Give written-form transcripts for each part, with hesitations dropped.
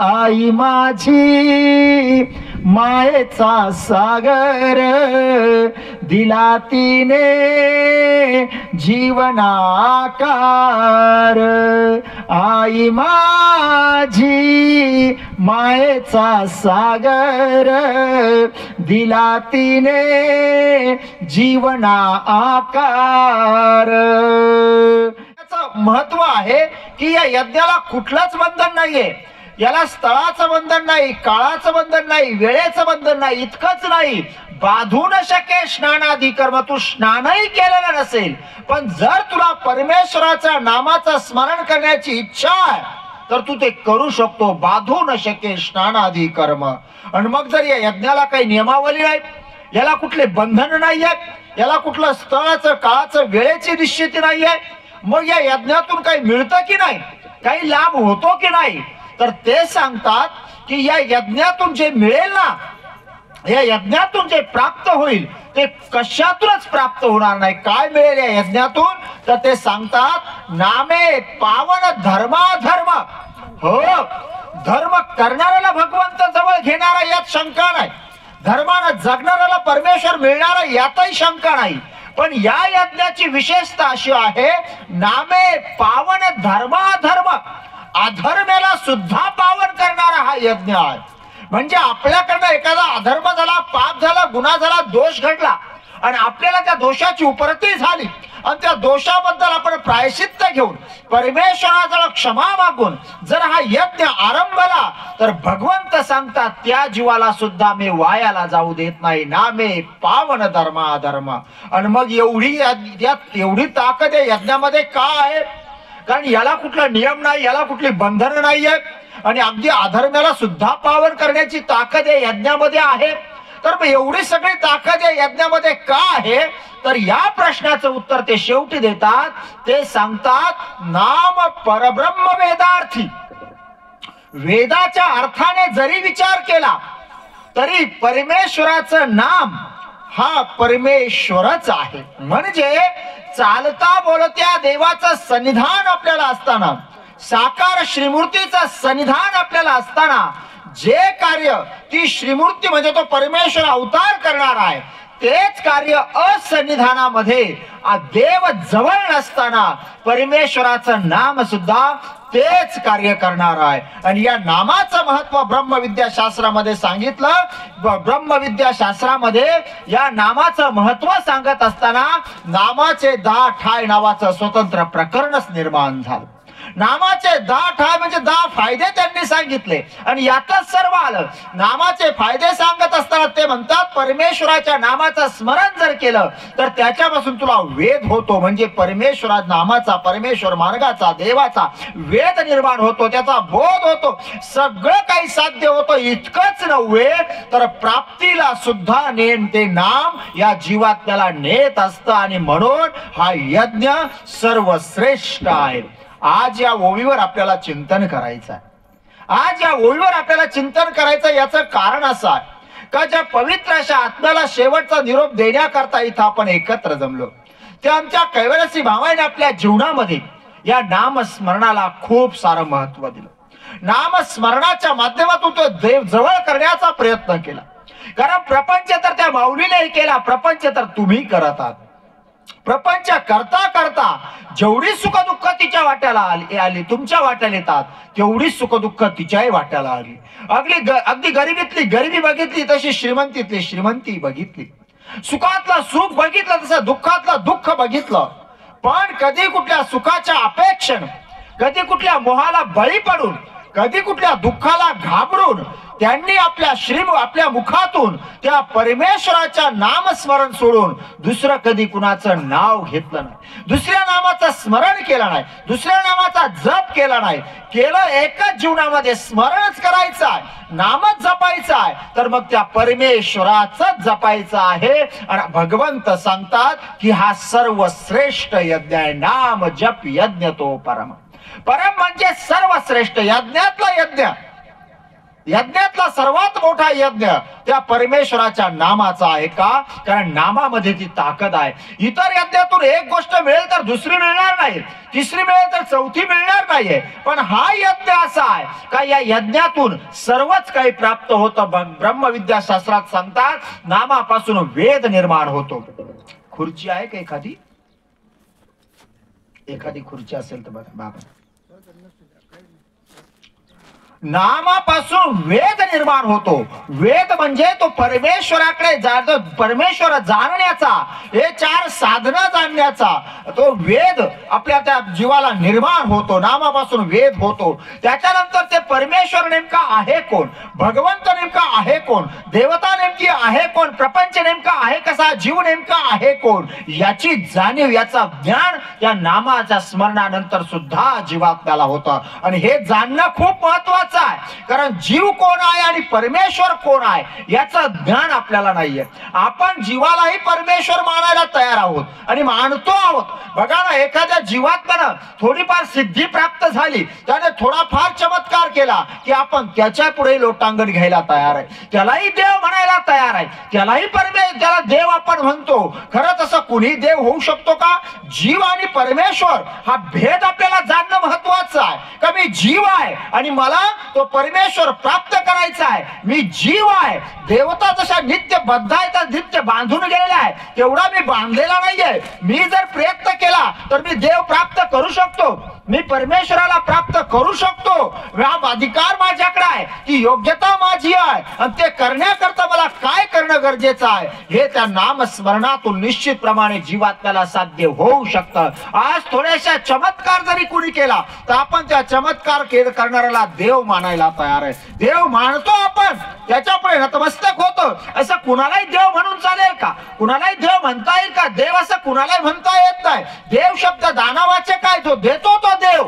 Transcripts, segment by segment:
आई माझी मायेचा सागर दिला तिने जीवनाकार। आई माझी मायेचा सागर दिला तिने जीवना आकार। महत्व आहे की या यज्ञाला कुठलंच बंधन नाहीये, याला स्थळाचं बंधन नाही, काळाचं बंधन नाही, वेळेचं बंधन नाही। इतकंच नाही, बाधू न शके स्नानादी कर्म, तू स्नानही केलेलं नसेल पण जर तुला परमेश्वराच्या नामाचं स्मरण करण्याची इच्छा आहे तर तू ते करू शकतो, बाधू न शके स्नानादी कर्म। आणि मग जर या यज्ञाला काही नियमावली नाही, याला कुठले बंधन नाही आहेत, याला कुठलं स्थळाचं काळाचं वेळेची निश्चिती नाही आहे, मग या यज्ञातून काही मिळतं की नाही, काही लाभ होतो की नाही, तर ते सांगतात की या यज्ञातून जे मिळेल ना, या यज्ञातून जे प्राप्त होईल ते कशातूनच प्राप्त होणार नाही। काय मिळेल या यज्ञातून, तर ते सांगतात नामे पावन धर्माधर्म। हो, धर्म करणाऱ्याला भगवंत जवळ घेणारा यात शंका नाही, धर्मानं जगणाऱ्याला परमेश्वर मिळणारा यातही शंका नाही। पण या यज्ञाची विशेषता अशी आहे, नामे पावन धर्माधर्म, अधर्माला सुद्धा पावन करणारा हा यज्ञ आहे। म्हणजे आपल्याकडनं एखादा अधर्म झाला, पाप झाला, गुन्हा झाला, दोष घडला आणि आपल्याला त्या दोषाची उपरती झाली आणि त्या दोषाबद्दल आपण प्रायश्चित्त घेऊन परमेश्वराजवळ क्षमा मागून जर हा यज्ञ आरंभला तर भगवंत सांगतात त्या जीवाला सुद्धा मी वायाला जाऊ देत नाही। नामे पावन धर्माधर्म। आणि मग एवढी ताकद आहे यज्ञामध्ये का आहे, कारण याला कुठला नियम नाही, याला कुठली बंधनं नाही आहेत आणि अगदी अधर्माला सुद्धा पावन करण्याची ताकद या यज्ञामध्ये आहे। तर मग एवढी सगळी ताकद या यज्ञामध्ये का आहे, तर या प्रश्नाचं उत्तर ते शेवटी देतात। ते सांगतात नाम परब्रह्म वेदार्थी, वेदाच्या अर्थाने जरी विचार केला तरी परमेश्वराचं नाम हा परमेश्वरच आहे। म्हणजे चालता बोलत्या देवाचं सन्निधान आपल्याला असताना, साकार श्रीमूर्तीचं सन्निधान आपल्याला असताना जे कार्य ती श्रीमूर्ती म्हणजे तो परमेश्वर अवतार करणार आहे तेच कार्य असन्निधानामध्ये देव जवळ नसताना परमेश्वराचं नाम सुद्धा तेच कार्य करणार आहे। आणि या नामाचं महत्व ब्रह्मविद्या शास्त्रामध्ये सांगितलं। ब्रह्मविद्या शास्त्रामध्ये या नामाचं महत्व सांगत असताना नामाचे 10 ठाय नावाचं स्वतंत्र प्रकरणच निर्माण झालं। नामाचे 10 ठाय म्हणजे 10 फायदे त्यांनी सांगितले आणि यातच सर्व आलं। नामाचे फायदे सांगत असताना ते म्हणतात परमेश्वराच्या नामाचं स्मरण जर केलं तर त्याच्यापासून तुला वेद होतो, म्हणजे परमेश्वरा नामाचा, परमेश्वर मार्गाचा, देवाचा वेद निर्माण होतो, त्याचा बोध होतो, सगळं काही साध्य होतं। इतकंच नव्हे तर प्राप्तीला सुद्धा नेम ते नाम या जीवात त्याला नेत असतं आणि म्हणून हा यज्ञ सर्वश्रेष्ठ आहे। आज या ओळीवर आपल्याला चिंतन करायचं आहे, आज या ओळीवर आपल्याला चिंतन करायचं याचं कारण असं आहे का ज्या पवित्र अशा आत्म्याला शेवटचा निरोप देण्याकरता इथं आपण एकत्र जमलो, ते आमच्या कैवल्यसी भावाने आपल्या जीवनामध्ये या नामस्मरणाला खूप सारं महत्व दिलं। नामस्मरणाच्या माध्यमातून तो देव जवळ करण्याचा प्रयत्न केला, कारण प्रपंच तर त्या माऊलीनेही केला, प्रपंच तर तुम्ही करत आहात। प्रपंच करता करता जेवढी सुख दुःख तिच्या वाट्याला आली, तुमच्या वाट्याला येतात तेवढी सुख दुःख तिच्याही वाट्याला आली। अगदी गरिबीतली गरिबी बघितली तशी श्रीमंतीतली श्रीमंती बघितली, सुखातलं सुख बघितलं तसं दुःखातलं दुःख बघितलं। पण कधी कुठल्या सुखाच्या अपेक्षेने, कधी कुठल्या मोहाला बळी पडून, कधी कुठल्या दुःखाला घाबरून त्यांनी आपल्या मुखातून त्या परमेश्वराच्या नामस्मरण सोडून दुसरं कधी कुणाचं नाव घेतलं नाही, दुसऱ्या नामाचं स्मरण केलं नाही, दुसऱ्या नामाचा जप केला नाही। केलं एकच जीवनामध्ये स्मरणच करायचं आहे, नामच जपायचं आहे, तर मग त्या परमेश्वराचंच जपायचं आहे। आणि भगवंत सांगतात की हा सर्वश्रेष्ठ यज्ञ आहे, नाम जप यज्ञ तो परम। परम म्हणजे सर्वश्रेष्ठ, यज्ञातला यज्ञ। यज्ञातला सर्वात मोठा यज्ञ त्या परमेश्वराच्या नामाचा आहे का? कारण नामामध्ये ती ताकद आहे. इतर यज्ञातून एक गोष्ट मिळेल तर दुसरी मिळणार नाही, तिसरी मिळेल तर चौथी मिळणार नाहीये. पण हा यज्ञ असा आहे का या यज्ञातून सर्वच काही प्राप्त होतं. ब्रह्मविद्याशास्त्रात सांगतात नामापासून वेद निर्माण होतो. खुर्ची आहे का एखादी? एखादी खुर्ची असेल तर बघा बाबा. नामापासून वेद निर्माण होतो. वेद म्हणजे तो परमेश्वराकडे जातो, परमेश्वर जाणण्याचा, हे चार साधना जाणण्याचा तो वेद आपल्या त्या जीवाला निर्माण होतो. नामापासून वेद होतो. त्याच्यानंतर ते परमेश्वर नेमका आहे कोण, भगवंत नेमका आहे कोण, देवता नेमकी आहे कोण, प्रपंच नेमका आहे कसा, जीव नेमका आहे कोण, याची जाणीव, याचा ज्ञान या नामाच्या स्मरणानंतर सुद्धा जीवात्म्याला होतं. आणि हे जाणणं खूप महत्वाचं आहे. कारण जीव कोण आहे आणि परमेश्वर कोण आहे याचं ज्ञान आपल्याला नाहीये. आपण जीवालाही परमेश्वर मानायला तयार आहोत आणि मानतो आहोत. बघा ना, एखाद्या जीवात्म्यानं थोडीफार सिद्धी प्राप्त झाली, त्याने थोडाफार चमत्कार केला की आपण त्याच्या पुढे लोटांगण घ्यायला तयार आहे, त्यालाही देव म्हणायला तयार आहे, त्यालाही त्याला देव आपण म्हणतो. खरं तसं कुणी देव होऊ शकतो का? जीव आणि परमेश्वर हा भेद आपल्याला जाणणं महत्वाचं आहे. का मी जीव आहे आणि मला तो परमेश्वर प्राप्त करायचा आहे. मी जीव आहे. देवता जशा नित्य बद्ध आहे तर नित्य बांधून गेलेला आहे, तेवढा मी बांधलेला नाहीये. मी जर प्रयत्न केला तर मी देव प्राप्त करू शकतो, मी परमेश्वराला प्राप्त करू शकतो. अधिकार माझ्याकडे आहे, ती योग्यता माझी आहे आणि ते करण्याकरता मला काय करणं गरजेचं आहे हे त्या नामस्मरणातून निश्चितप्रमाणे जीवात्म्याला साध्य होऊ शकतं. आज थोड्याशा चमत्कार जरी कुणी केला तर आपण त्या चमत्कार करणाऱ्याला देव मानायला तयार आहे. देव मानतो आपण, त्याच्यापुढे नतमस्तक होतो. असं कुणालाही देव म्हणून चालेल का? कुणालाही देव म्हणता येईल का? देव असं कुणालाही म्हणता येत नाही. देव शब्द दानावाचक आहे, जो देतो तो देव.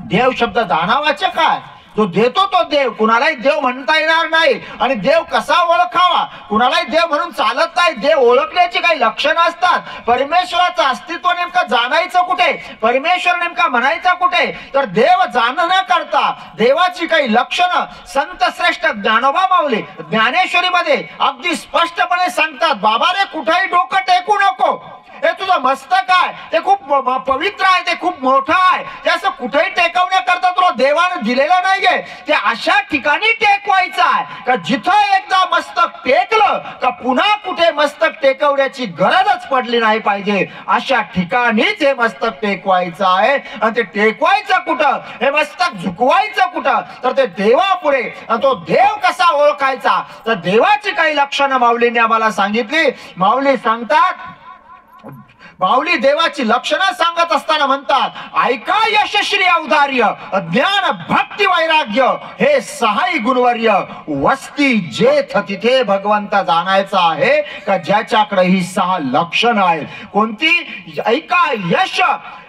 देव शब्द दानावाचक आहे, जो देतो तो देव. कुणालाही देव म्हणता येणार नाही. आणि देव कसा ओळखावा? कुणालाही देव म्हणून चालत नाही. देव ओळखण्याची काही लक्षणं असतात. परमेश्वराचं अस्तित्व नेमकं जाणायचं कुठे, परमेश्वर नेमका म्हणायचा कुठे, तर देव जाणण्या करता देवाची काही लक्षणं संत श्रेष्ठ ज्ञानोबा माऊली ज्ञानेश्वरीमध्ये अगदी स्पष्टपणे सांगतात. बाबा रे, कुठेही डोकं टेकू नको. हे तुझं मस्तक आहे, ते खूप पवित्र आहे, ते खूप मोठं आहे. ते असं कुठेही टेकवण्याकरता तुला देवानं दिलेलं नाहीये. ते अशा ठिकाणी टेकवायचं आहे का जिथं एकदा मस्तक टेकलं का पुन्हा कुठे मस्तक टेकवण्याची गरजच पडली नाही पाहिजे. अशा ठिकाणीच हे मस्तक टेकवायचं आहे. आणि ते टेकवायचं कुठं, हे मस्तक झुकवायचं कुठं, तर ते देवापुढे. आणि तो देव कसा ओळखायचा, तर देवाची काही लक्षणं माऊलीने आम्हाला सांगितली. माऊली सांगतात, माऊली देवाची लक्षणं सांगत असताना म्हणतात, ऐका यशश्री औदार्य, ज्ञान भक्ती वैराग्य हे सहाई गुणवर्य, वस्ती जेथ तिथे भगवंत जाणायचा आहे का ज्याच्याकडे ही 6 लक्षणं आहेत. कोणती? ऐका यश.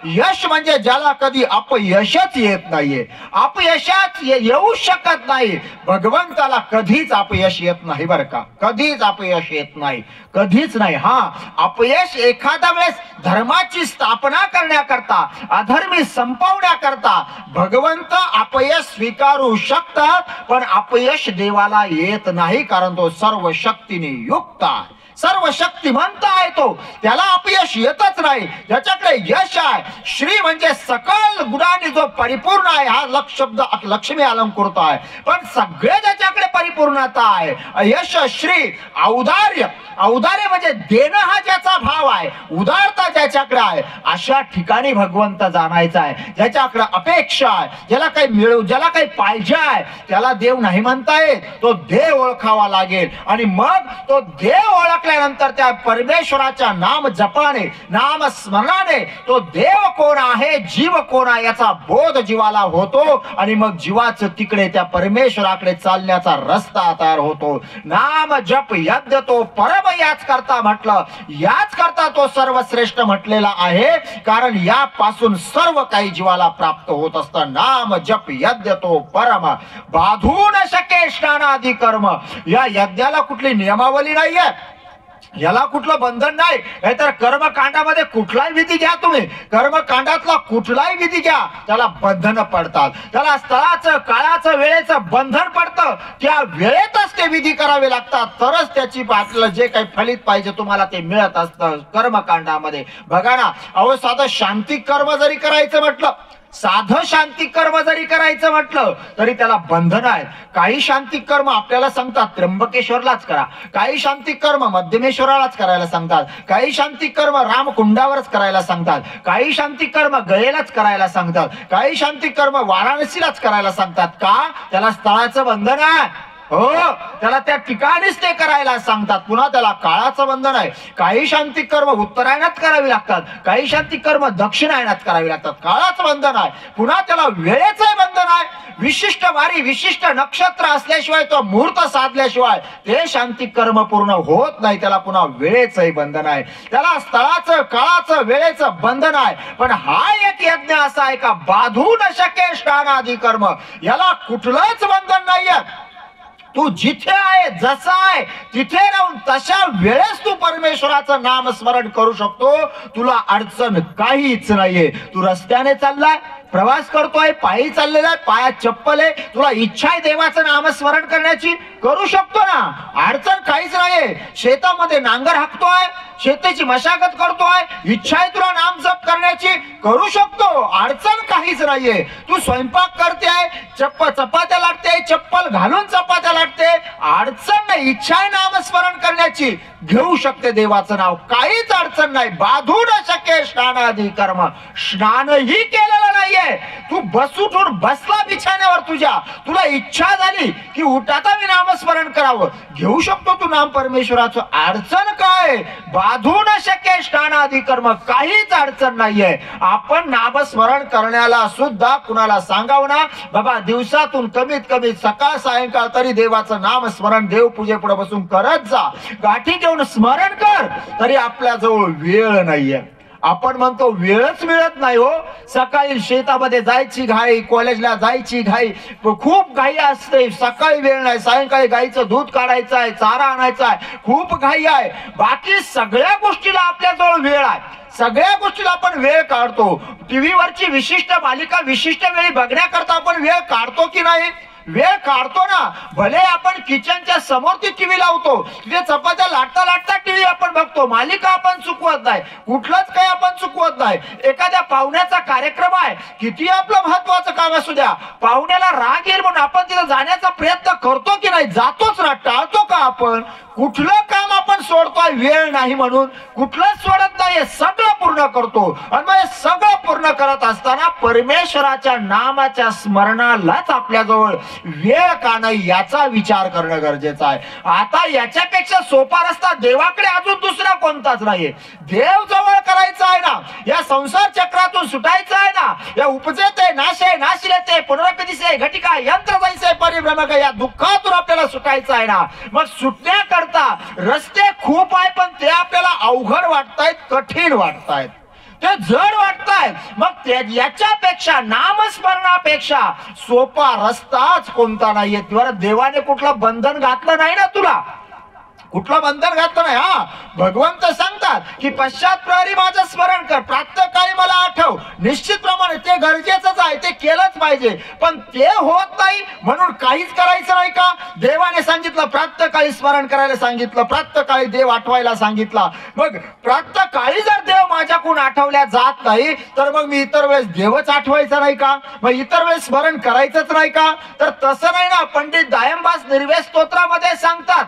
यश म्हणजे ज्याला कधी अपयशच येत नाहीये, अपयशात येऊ शकत नाही. भगवंताला कधीच अपयश येत नाही बरं का, कधीच अपयश येत नाही, कधीच नाही. हा, अपयश एखाद्या वेळेस धर्माची स्थापना करण्याकरता, अधर्मी संपवण्याकरता भगवंत अपयश स्वीकारू शकतात. पण अपयश देवाला येत नाही, कारण तो सर्व शक्तीने युक्त आहे, सर्व शक्तिमंत आहे. तो त्याला अपयश येतच नाही. ज्याच्याकडे यश आहे, श्री म्हणजे सकल गुणांनी जो परिपूर्ण आहे. हा शब्द लक्ष्मी अलंकृत आहे, पण सगळे ज्याच्याकडे परिपूर्णता आहे. यश, श्री, औदार्य. औदार्य म्हणजे देणं हा ज्याचा भाव आहे, उदारता ज्याच्याकडे आहे, अशा ठिकाणी भगवंत जाणायचा आहे. ज्याच्याकडे अपेक्षा आहे, ज्याला काही मिळू, ज्याला काही पाहिजे आहे, त्याला देव नाही म्हणता येत. तो देव ओळखावा लागेल. आणि मग तो देव ओळखल्यानंतर त्या परमेश्वराच्या नाम जपाने, नाम स्मरणाने तो देव कोण आहे, जीव कोण आहे याचा बोध जीवाला होतो. आणि मग जीवाचं तिकडे त्या परमेश्वराकडे चालण्याचा रस्ता तयार होतो. नाम जप यज्ञ तो परम याच करता म्हटलं, याच करता तो सर्वश्रेष्ठ म्हटलेला आहे. कारण यापासून सर्व काही जीवाला प्राप्त होत असतं. नाम जप यज्ञ तो परम, बाधू न शके स्नानादी कर्म. या यज्ञाला कुठली नियमावली नाहीये. याला कुठलं बंधन नाही. नाहीतर कर्मकांडामध्ये कुठलाही विधी घ्या, तुम्ही कर्मकांडातला कुठलाही विधी घ्या, त्याला बंधन पडतात. त्याला स्थळाचं, काळाचं, वेळेचं बंधन पडतं. त्या वेळेतच ते विधी करावे लागतात, तरच त्याची आपल्याला जे काही फलित पाहिजे तुम्हाला ते मिळत असतं कर्मकांडामध्ये. बघा ना, अहो साधं शांती कर्म जरी करायचं म्हटलं, साधं शांतिक कर्म जरी करायचं म्हटलं तरी त्याला बंधन आहेत. काही शांतिक कर्म आपल्याला सांगतात त्र्यंबकेश्वरलाच करा, काही शांतिक कर्म मध्यमेश्वरालाच करायला सांगतात, काही शांतिक कर्म रामकुंडावरच करायला सांगतात, काही शांतिक कर्म गयेलाच करायला सांगतात, काही शांतिक कर्म वाराणसीलाच करायला सांगतात. का? त्याला स्थळाचं बंधन आहे. हो, त्याला त्या ठिकाणीच ते करायला सांगतात. पुन्हा त्याला काळाचं बंधन आहे. काही शांतिक कर्म उत्तरायणात करावी लागतात, काही शांतिक कर्म दक्षिणायनात करावी लागतात. काळाचं बंधन आहे. पुन्हा त्याला वेळेचंही बंधन आहे. विशिष्ट वारी, विशिष्ट नक्षत्र असल्याशिवाय, तो मुहूर्त साधल्याशिवाय ते शांतिक कर्म पूर्ण होत नाही. त्याला पुन्हा वेळेचंही बंधन आहे. त्याला स्थळाचं, काळाचं, वेळेचं बंधन आहे. पण हा एक यज्ञ असा आहे का बाधू न शके स्नानादी कर्म, याला कुठलंच बंधन नाहीये. तू जिथे आहे, जसा आहे तिथे राहून तशा वेळेस तू परमेश्वराचं नाम स्मरण करू शकतो. तुला अडचण काहीच नाहीये. तू रस्त्याने चाललाय, प्रवास करतोय, पायी चाललेला आहे, पायात चप्पल आहे, तुला इच्छा आहे देवाचं नामस्मरण करण्याची, करू शकतो ना, अडचण काहीच नाहीये. शेतामध्ये नांगर हाकतोय, शेतीची मशागत करतोय, इच्छा आहे तुला नाम जप करण्याची, करू शकतो, अडचण काहीच नाहीये. तू स्वयंपाक करते, चपात्या लाटते, चप्पल घालून चपात्या लाटते, अडचण नाही. इच्छा आहे नामस्मरण करण्याची, घेऊ शकते देवाचं नाव, काहीच अडचण नाही. बाधू न शके स्नानादी कर्म, स्नानही केलेलं नाहीये. तू उठून बसला बिछाण्यावर, तुला इच्छा झाली की उठाता मी नामस्मरण करावं, घेऊ शकतो तू नाम परमेश्वराचं. अडचण काय? बाधू न शके स्नानादी कर्म, काहीच अडचण नाहीये. आपण नामस्मरण करण्याला सुद्धा कुणाला सांगावं ना, बाबा दिवसातून कमीत कमी सकाळ सायंकाळ तरी देवाचं नामस्मरण देवपूजे पुढे बसून करत जा. गाठी घेऊन स्मरण कर, तरी आपल्या जवळ वेळ नाहीये. आपण म्हणतो वेळच मिळत नाही. हो, सकाळी शेतामध्ये जायची घाई, कॉलेजला जायची घाई, खूप घाई असते. सकाळी वेळ नाही, सायंकाळी गाईचं दूध काढायचं आहे, चारा आणायचा आहे, खूप घाई आहे. बाकी सगळ्या गोष्टीला आपल्याजवळ वेळ आहे. सगळ्या गोष्टीला आपण वेळ काढतो. टीव्ही वरची विशिष्ट मालिका विशिष्ट वेळी बघण्याकरता आपण वेळ काढतो की नाही? वेळ काढतो ना. भले आपण किचनच्या समोर ती टीव्ही लावतो, तिथे चपात्या लाटता लाटता टीव्ही आपण बघतो, मालिका आपण चुकवत नाही, कुठलंच काही आपण चुकवत नाही. एखाद्या पाहुण्याचा कार्यक्रम आहे, किती आपलं महत्वाचं काम असू द्या, पाहुण्याला राग येईल म्हणून आपण तिथे जाण्याचा प्रयत्न करतो की नाही? जातोच ना. टाळतो का आपण? कुठलं काम आपण सोडतोय वेळ नाही म्हणून? कुठलंच सोडत नाही, सगळं पूर्ण करतो. आणि मग सगळं पूर्ण करत असताना परमेश्वराच्या नामाच्या स्मरणालाच आपल्याजवळ वेळ का नाही याचा विचार करणं गरजेचं आहे. आता याच्यापेक्षा सोपा रस्ता देवाकडे अजून दुसरा कोणताच नाहीये. देव जवळ करायचा आहे ना, या संसार चक्रातून सुटायचं आहे ना, या उपजेते नाशे नाशिलेते पुनरकदिसे घटिका यंत्र जैसे परिभ्रमक, या दुःखातून आपल्याला सुटायचं आहे ना. मग सुटण्याकरता रस्ते खूप आहे, पण ते आपल्याला अवघड वाटतायत, कठीण वाटतायत, ते जड वाटतायत. मग याच्यापेक्षा, नामस्मरणापेक्षा सोपा रस्ताच कोणता नाहीये. देवाने कुठलं बंधन घातलं नाही ना तुला, कुठलं बंधन घातलं नाही. हा, भगवंत सांगतात की पश्चात प्रहरी माझं स्मरण कर, प्रातःकाळी मला आठव. निश्चितप्रमाणे ते गरजेचंच आहे, ते केलंच पाहिजे. पण ते होत नाही म्हणून काहीच करायचं नाही का? देवाने सांगितलं प्रातःकाळी स्मरण करायला सांगितलं, प्रातःकाळी देव आठवायला सांगितला. मग प्रातःकाळी जर देव माझ्याकडून आठवल्या जात नाही, तर मग मी इतर वेळेस देवच आठवायचा नाही का? मग इतर वेळेस स्मरण करायचंच नाही का? तर तसं नाही ना. पंडित दायंबास निर्वेद स्तोत्रामध्ये सांगतात,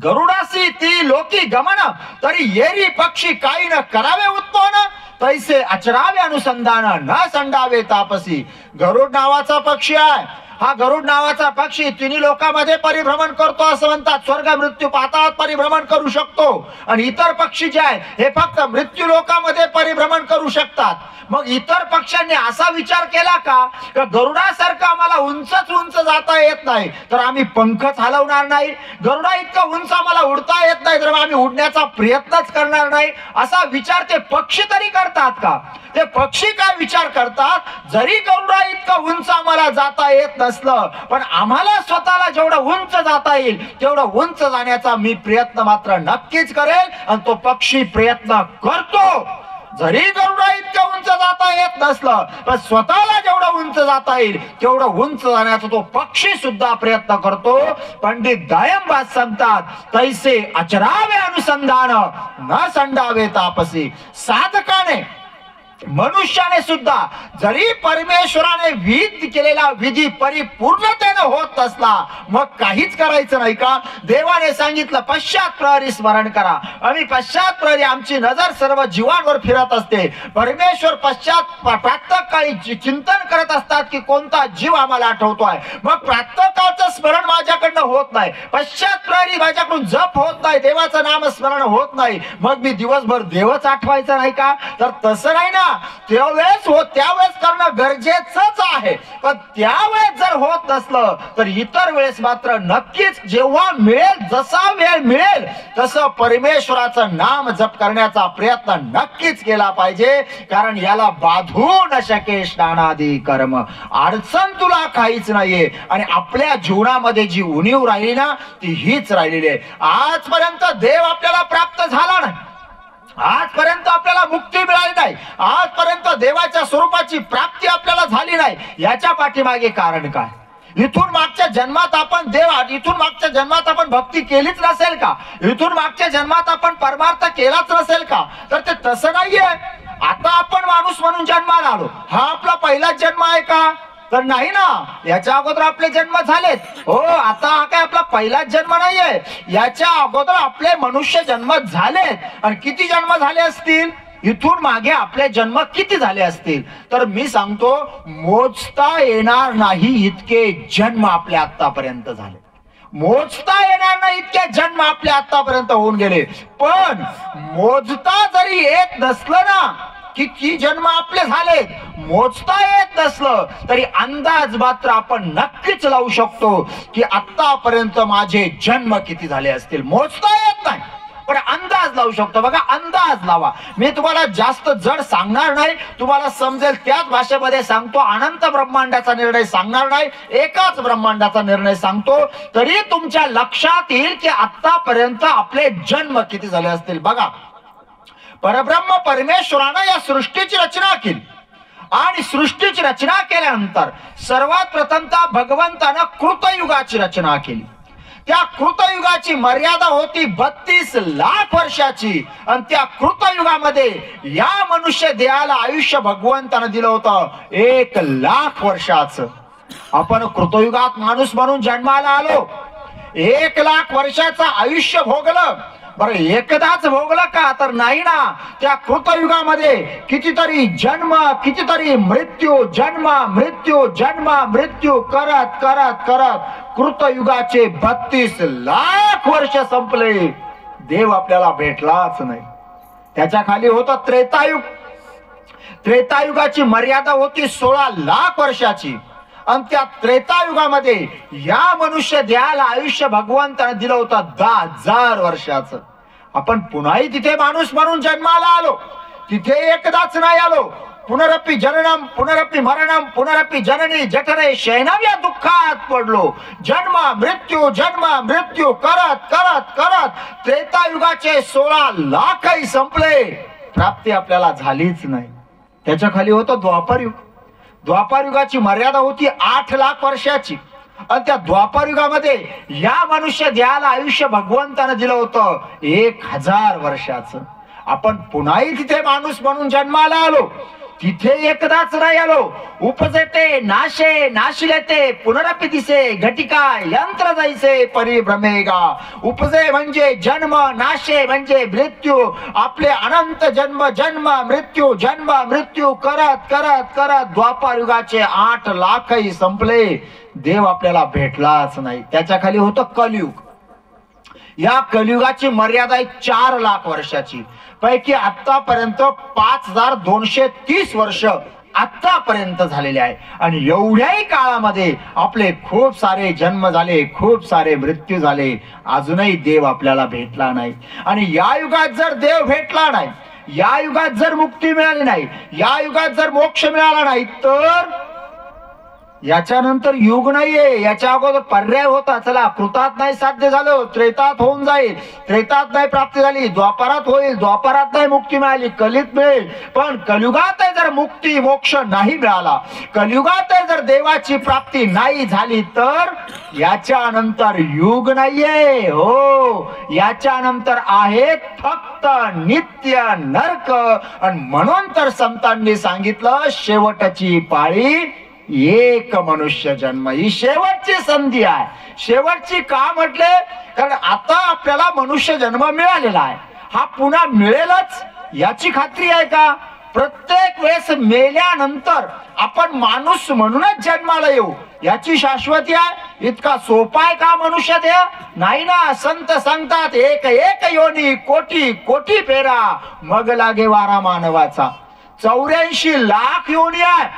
गरुडासी ती लोकी गमन, तरी येरी पक्षी काही न करावे उत्पन्न, तैसे अचरावे अनुसंधान, न संडावे तापसी. गरुड नावाचा पक्षी आहे. हा गरुड नावाचा पक्षी तिन्ही लोकांमध्ये परिभ्रमण करतो असं म्हणतात. स्वर्ग मृत्यू पाताळात परिभ्रमण करू शकतो, आणि इतर पक्षी जे आहे हे फक्त मृत्यू लोकांमध्ये परिभ्रमण करू शकतात. मग इतर पक्ष्यांनी असा विचार केला का गरुडासारखं आम्हाला उंचच उंच जाता येत नाही, तर आम्ही पंखच हलवणार नाही, गरुडा इतका उंच आम्हाला उडता येत नाही, तर आम्ही उडण्याचा प्रयत्नच करणार नाही, असा विचार ते पक्षी तरी करतात का? ते पक्षी काय विचार करतात, जरी गरुडा इतका उंच आम्हाला जाता येत नसलं, पण आम्हाला स्वतःला जेवढं उंच जाता येईल तेवढं उंच जाण्याचा मी प्रयत्न मात्र नक्कीच करेल, आणि तो पक्षी प्रयत्न करतो. जरी गरुडा इतक्या उंच जाता येत नसलं, पण स्वतःला जेवढं उंच जाता येईल तेवढं उंच जाण्याचा तो पक्षी सुद्धा प्रयत्न करतो. पंडित दायमबाद सांगतात, तैसे अचरावे अनुसंधान न संडावे तापसी. साधकाने, मनुष्याने सुद्धा जरी परमेश्वराने विधी केलेला विधी परिपूर्णतेने होत असला, मग काहीच करायचं नाही का? देवाने सांगितलं पश्चात प्रहरी स्मरण करा. आम्ही पश्चात प्रहरी, आमची नजर सर्व जीवांवर फिरत असते. परमेश्वर पश्चात प्रातःकाळी चिंतन करत असतात की कोणता जीव आम्हाला आठवतोय. मग प्रातःकाळचं स्मरण माझ्याकडनं होत नाही, पश्चात प्रहरी माझ्याकडून जप होत नाही, देवाचं नाम स्मरण होत नाही, मग मी दिवसभर देवच आठवायचं नाही का? तर तसं नाही ना. त्यावेळेस करणं गरजेचंच आहे, पण त्यावेळेस जर होत नसलं तर इतर वेळेस मात्र नक्कीच जेव्हा मिळेल, जसा वेळ मिळेल तसं परमेश्वराचं नाम जप करण्याचा प्रयत्न नक्कीच केला पाहिजे. कारण याला बाधू न शके स्नानादी कर्म. अडचण तुला काहीच नाहीये, आणि आपल्या जीवनामध्ये जी उणीव राहिली ना ती हीच राहिलेली आहे. आजपर्यंत देव आपल्याला प्राप्त झाला नाही, आजपर्यंत आपल्याला मुक्ती मिळाली नाही, आजपर्यंत देवाच्या स्वरूपाची प्राप्ती आपल्याला झाली नाही. याच्या पाठीमागे कारण काय? इथून मागच्या जन्मात आपण इथून मागच्या जन्मात आपण भक्ती केलीच नसेल का? इथून मागच्या जन्मात आपण परमार्थ केलाच नसेल का? तर ते तसं नाहीये. आता आपण माणूस म्हणून जन्माला आलो, हा आपला पहिलाच जन्म आहे का? तर नाही ना. याच्या अगोदर आपले जन्म झालेत. हो, आता हा काय आपला पहिलाच जन्म नाहीये, याच्या अगोदर आपले मनुष्य जन्म झालेत. आणि किती जन्म झाले असतील? इथून मागे आपले जन्म किती झाले असतील? तर मी सांगतो, मोजता येणार नाही इतके जन्म आपले आतापर्यंत झाले. मोजता येणार नाही इतके जन्म आपले आतापर्यंत होऊन गेले. पण मोजता जरी येत नसलं ना किती जन्म आपले झालेत, मोजता येत नसलं तरी अंदाज मात्र आपण नक्कीच लावू शकतो की आतापर्यंत माझे जन्म किती झाले असतील. मोजता येत नाही पण अंदाज लावू शकतो. बघा, अंदाज लावा. मी तुम्हाला जास्त जड सांगणार नाही, तुम्हाला समजेल त्याच भाषेमध्ये सांगतो. अनंत ब्रह्मांडाचा निर्णय सांगणार नाही, एकाच ब्रह्मांडाचा निर्णय सांगतो. तरी तुमच्या लक्षात येईल की आतापर्यंत आपले जन्म किती झाले असतील. बघा, परब्रह्म परमेश्वरानं या सृष्टीची रचना केली, आणि सृष्टीची रचना केल्यानंतर सर्वात प्रथमतः भगवंतानं कृतयुगाची रचना केली. त्या कृतयुगाची मर्यादा होती 32 लाख वर्षाची, आणि त्या कृतयुगामध्ये या मनुष्य देहाला आयुष्य भगवंतानं दिलं होतं 1 लाख वर्षाचं. आपण कृतयुगात माणूस म्हणून जन्माला आलो, 1 लाख वर्षाचं आयुष्य भोगलं. बरं, एकदाच भोगलं का? तर नाही ना. त्या कृतयुगामध्ये कितीतरी जन्म, कितीतरी मृत्यू, जन्म मृत्यू, जन्म मृत्यू करत करत करत कृतयुगाचे 32 लाख वर्ष संपले. देव आपल्याला भेटलाच नाही. त्याच्या खाली होतं त्रेतायुग. त्रेतायुगाची मर्यादा होती 16 लाख वर्षाची, आणि त्या त्रेतायुगामध्ये या मनुष्य देहाला आयुष्य भगवंताने दिलं होतं 10,000 वर्षाचं. आपण पुन्हाही तिथे माणूस म्हणून जन्माला आलो, तिथे एकदाच नाही आलो. पुनरपि जननम पुनरपि मरणम पुनरपि जननी जठरे शयनाव्या दुःखात पडलो. जन्म मृत्यू करत करत करत त्रेतायुगाचे 16 लाखही संपले, प्राप्ती आपल्याला झालीच नाही. त्याच्या खाली होतं द्वापारयुग. द्वापारयुगाची मर्यादा होती 8 लाख वर्षाची, आणि त्या द्वापारयुगामध्ये या मनुष्य देहाला आयुष्य भगवंतानं दिलं होतं 1000 वर्षाचं. आपण पुन्हाही तिथे माणूस म्हणून जन्माला आलो, तिथे एकदाच नाही आलो. उपजते नाशे नाशिलेते पुनरपि दिसे घटिका यंत्र जैसे परिभ्रमेगा. उपजे म्हणजे जन्म, नाशे म्हणजे मृत्यू. आपले अनंत जन्म मृत्यू करत करत करत द्वापारयुगाचे 8 लाखही संपले. देव आपल्याला भेटलाच नाही. त्याच्या खाली होतं कलियुग. या कलियुगाची मर्यादा आहे 4 लाख वर्षाची. पैकी आतापर्यंत 5230 वर्ष आतापर्यंत झालेले आहे, आणि एवढ्याही काळामध्ये आपले खूप सारे जन्म झाले, खूप सारे मृत्यू झाले, अजूनही देव आपल्याला भेटला नाही. आणि या युगात जर देव भेटला नाही, या युगात जर मुक्ती मिळाली नाही, या युगात जर मोक्ष मिळाला नाही, तर याच्यानंतर युग नाहीये, याच्या अगोदर पर्याय होता. चला कृतात नाही साध्य झालं, त्रेतात होऊन जाईल, त्रेतात नाही प्राप्ती झाली, द्वापारात होईल, द्वापारात नाही मुक्ती मिळाली, कलित मिळेल. पण कलियुगात जर मुक्ती मोक्ष नाही मिळाला, कलियुगात जर देवाची प्राप्ती नाही झाली, तर याच्यानंतर युग नाहीये. हो, याच्यानंतर आहेत फक्त नित्य नरक. आणि म्हणून तर संतांनी सांगितलं शेवटची पाळी एक मनुष्य जन्म. ही शेवटची संधी आहे. शेवटची का म्हटले? कारण आता आपल्याला मनुष्य जन्म मिळालेला आहे, हा पुन्हा मिळेलच याची खात्री आहे का? प्रत्येक वेळेस मेल्यानंतर आपण माणूस म्हणूनच जन्माला येऊ याची शाश्वती आहे? इतका सोपा आहे का मनुष्य देह? नाही ना. संत सांगतात एक एक योनी कोटी कोटी फेरा मग लागे वारा मानवाचा. 84 लाख योनी आहे,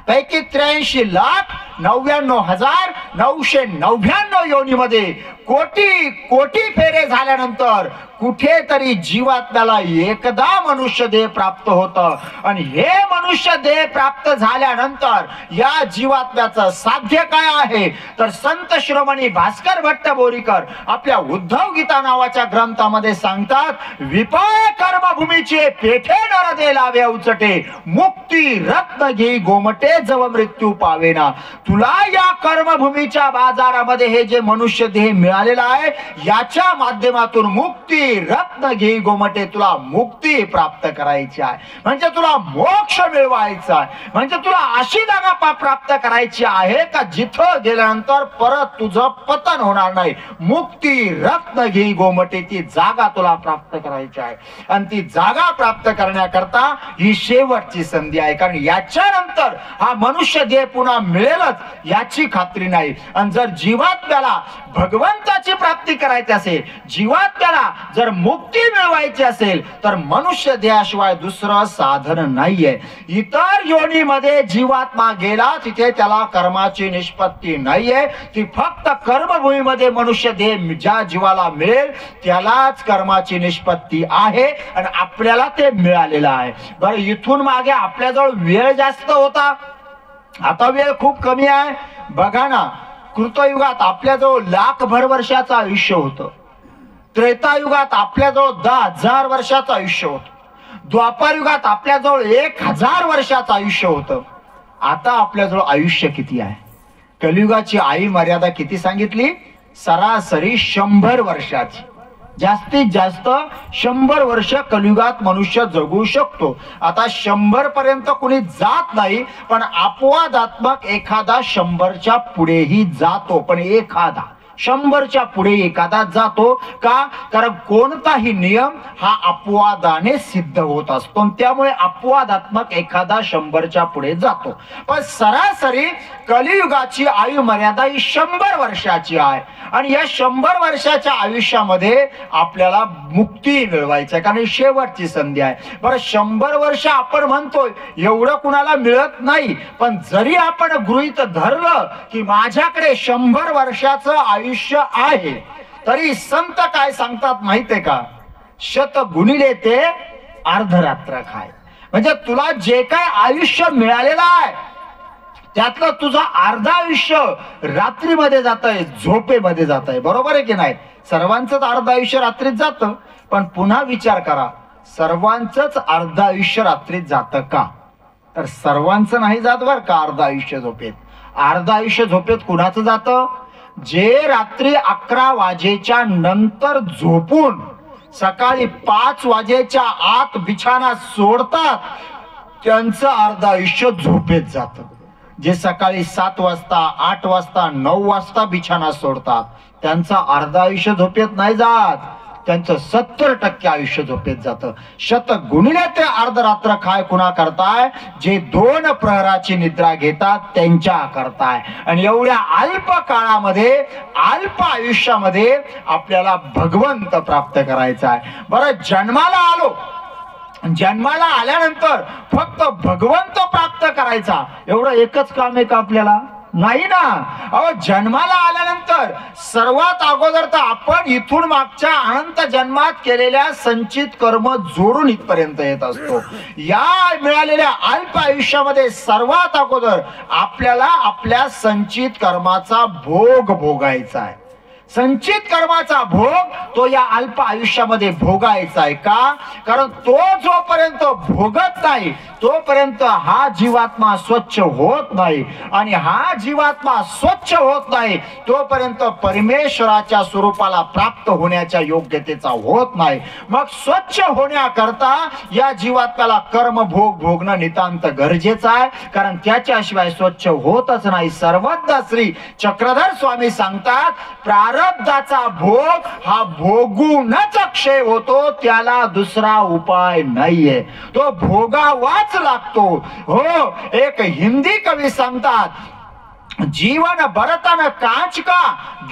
पैकी 83,99,999 योनीमध्ये कोटी कोटी फेरे झाल्यानंतर कुठेतरी जीवात्म्याला एकदा मनुष्य देह प्राप्त होतं. आणि हे मनुष्य देह प्राप्त झाल्यानंतर या जीवात्म्याचं साध्य काय आहे? तर संत शिरोमणी भास्कर भट्ट बोरीकर आपल्या उद्धव गीता नावाच्या ग्रंथामध्ये सांगतात, विपाय कर्मभूमीचे पेठे नर दे लावे उचटे, मुक्ती रत्न घे गोमटे जव मृत्यू पावेना. तुला या कर्मभूमीच्या बाजारामध्ये हे जे मनुष्य देह मिळालेला आहे, याच्या माध्यमातून मुक्ती रत्न घे गोमटे, तुला मुक्ती प्राप्त करायची आहे, म्हणजे तुला मोक्ष मिळवायचा आहे, म्हणजे तुला अशी जागा प्राप्त करायची आहे का जिथं गेल्यानंतर परत तुझं पतन होणार नाही. मुक्ती रत्न घे गोमटे, ती जागा तुला प्राप्त करायची आहे. आणि ती जागा प्राप्त करण्याकरता ही शेवटची संधी आहे. कारण याच्यानंतर हा मनुष्य देह पुन्हा मिळेलच याची खात्री नाही. आणि जर जीवात्म्याला भगवंताची प्राप्ती करायची असेल, जीवात्म्याला जर मुक्ती मिळवायची असेल, तर मनुष्य देहाशिवाय दुसरं साधन नाहीये. इतर योनीमध्ये जीवात्मा गेला तिथे त्याला कर्माची निष्पत्ती नाहीये. ती फक्त कर्मभूमीमध्ये मनुष्य देह ज्या जीवाला मिळेल त्यालाच कर्माची निष्पत्ती आहे. आणि आपल्याला ते मिळालेलं आहे. बरं, इथून मागे आपल्याजवळ वेळ जास्त होता, आता वेळ खूप कमी आहे. बघा ना, कृतयुगात आपल्याजवळ लाखभर वर्षाचं आयुष्य होतं, त्रेतायुगात आपल्याजवळ 10,000 वर्षाचं आयुष्य होतं, द्वापार युगात आपल्याजवळ 1,000 वर्षाचं आयुष्य होतं. आता आपल्याजवळ आयुष्य किती आहे? कलियुगाची आई मर्यादा किती सांगितली? सरासरी 100 वर्षाची. जास्तीत जास्त 100 वर्ष कलियुगात मनुष्य जगू शकतो. आता 100 पर्यंत कोणी जात नाही, पण अपवादात्मक एखादा 100च्या पुढेही जातो. पण एखादा 100च्या पुढे एखादा जातो का? कारण कोणताही नियम हा अपवादाने सिद्ध होत असतो, त्यामुळे अपवादात्मक एखादा 100च्या पुढे जातो. पण सरासरी कलियुगाची आयु मर्यादा ही 100 वर्षाची आहे. आणि या 100 वर्षाच्या आयुष्यामध्ये आपल्याला मुक्ती मिळवायची आहे, कारण शेवटची संधी आहे. बरं, 100 वर्ष आपण म्हणतोय, एवढं कुणाला मिळत नाही. पण जरी आपण गृहीत धरलं की माझ्याकडे 100 वर्षाचं आयुष्य आहे, तरी संत काय सांगतात माहितीये का? शत गुणिले ते अर्धरात्र खाय. म्हणजे तुला जे काय आयुष्य मिळालेलं आहे त्यातलं तुझं अर्ध आयुष्य रात्रीमध्ये जात आहे, झोपेमध्ये जात आहे. बरोबर आहे की नाही? सर्वांचंच अर्ध आयुष्य रात्रीत जातं, पण पुन्हा विचार करा, सर्वांचंच अर्ध आयुष्य रात्रीत जातं का? तर सर्वांचं नाही जात बरं का अर्ध आयुष्य झोपेत. अर्ध आयुष्य झोपेत कुणाचं जातं? जे रात्री 11 वाजेच्या नंतर झोपून सकाळी 5 वाजेच्या आत बिछाना सोडतात, त्यांचं अर्ध आयुष्य झोपेत जातं. जे सकाळी 7 वाजता 8 वाजता 9 वाजता बिछाना सोडतात, त्यांचं अर्ध आयुष्य झोपेत नाही जात, त्यांचं 70% आयुष्य झोपेत जातं. शत गुणिले ते अर्धरात्र खाय कुणा करताय? जे 2 प्रहराची निद्रा घेतात त्यांच्या करताय. आणि एवढ्या अल्प काळामध्ये, अल्प आयुष्यामध्ये आपल्याला भगवंत प्राप्त करायचा आहे. बरं, जन्माला आलो, जन्माला आल्यानंतर फक्त भगवंत प्राप्त करायचा एवढं एकच काम आहे का आपल्याला? नाही ना. अहो, जन्माला आल्यानंतर सर्वात अगोदर तर आपण इथून मागच्या अनंत जन्मात केलेल्या संचित कर्म जोडून इथपर्यंत येत असतो. या मिळालेल्या अल्प आयुष्यामध्ये सर्वात अगोदर आपल्याला आपल्या संचित कर्माचा भोग भोगायचा आहे. संचित कर्माचा भोग तो या अल्प आयुष्यामध्ये भोगायचा आहे. का? कारण तो जोपर्यंत भोगत नाही तोपर्यंत हा जीवात्मा स्वच्छ होत नाही, आणि हा जीवात्मा स्वच्छ होत नाही तोपर्यंत परमेश्वराच्या स्वरूपाला प्राप्त होण्याच्या योग्यतेचा होत नाही. मग स्वच्छ होण्याकरता या जीवात्म्याला कर्म भोग भोगणं नितांत गरजेचं आहे, कारण त्याच्याशिवाय स्वच्छ होतच नाही. सर्वज्ञ श्री चक्रधर स्वामी सांगतात, प्रारब्धाचा भोग हा भोगूनच क्षय होतो, त्याला दुसरा उपाय नाहीये, तो भोगावाच लागतो. हो, एक हिंदी कवी सांगतात, जीवन बर्तन कांच का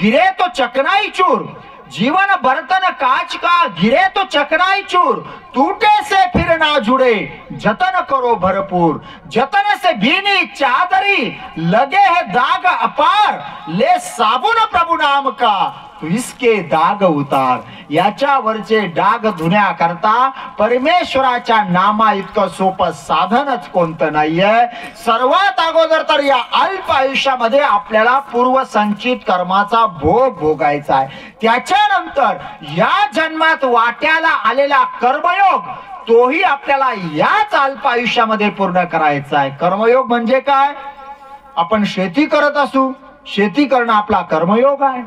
गिरे तो चकनाई चूर, जीवन बर्तन कांच का गिरे तो चकनाई चूर, टूटे से फिर ना जुड़े जतन करो भरपूर, जतन से भीनी चादरी लगे है दाग अपार, ले साबुन प्रभु नाम का तू इसके दाग उतार. याच्यावरचे डाग धुण्याकरता परमेश्वराच्या नामा इतकं सोपं साधनच कोणतं नाहीये. सर्वात अगोदर तर या अल्प आयुष्यामध्ये आपल्याला पूर्व संचित कर्माचा भोग भोगायचा आहे. त्याच्यानंतर या जन्मात वाट्याला आलेला कर्मयोग तोही आपल्याला याच अल्प आयुष्यामध्ये पूर्ण करायचा आहे. कर्मयोग म्हणजे काय? आपण शेती करत असू, शेती करणं आपला कर्मयोग आहे.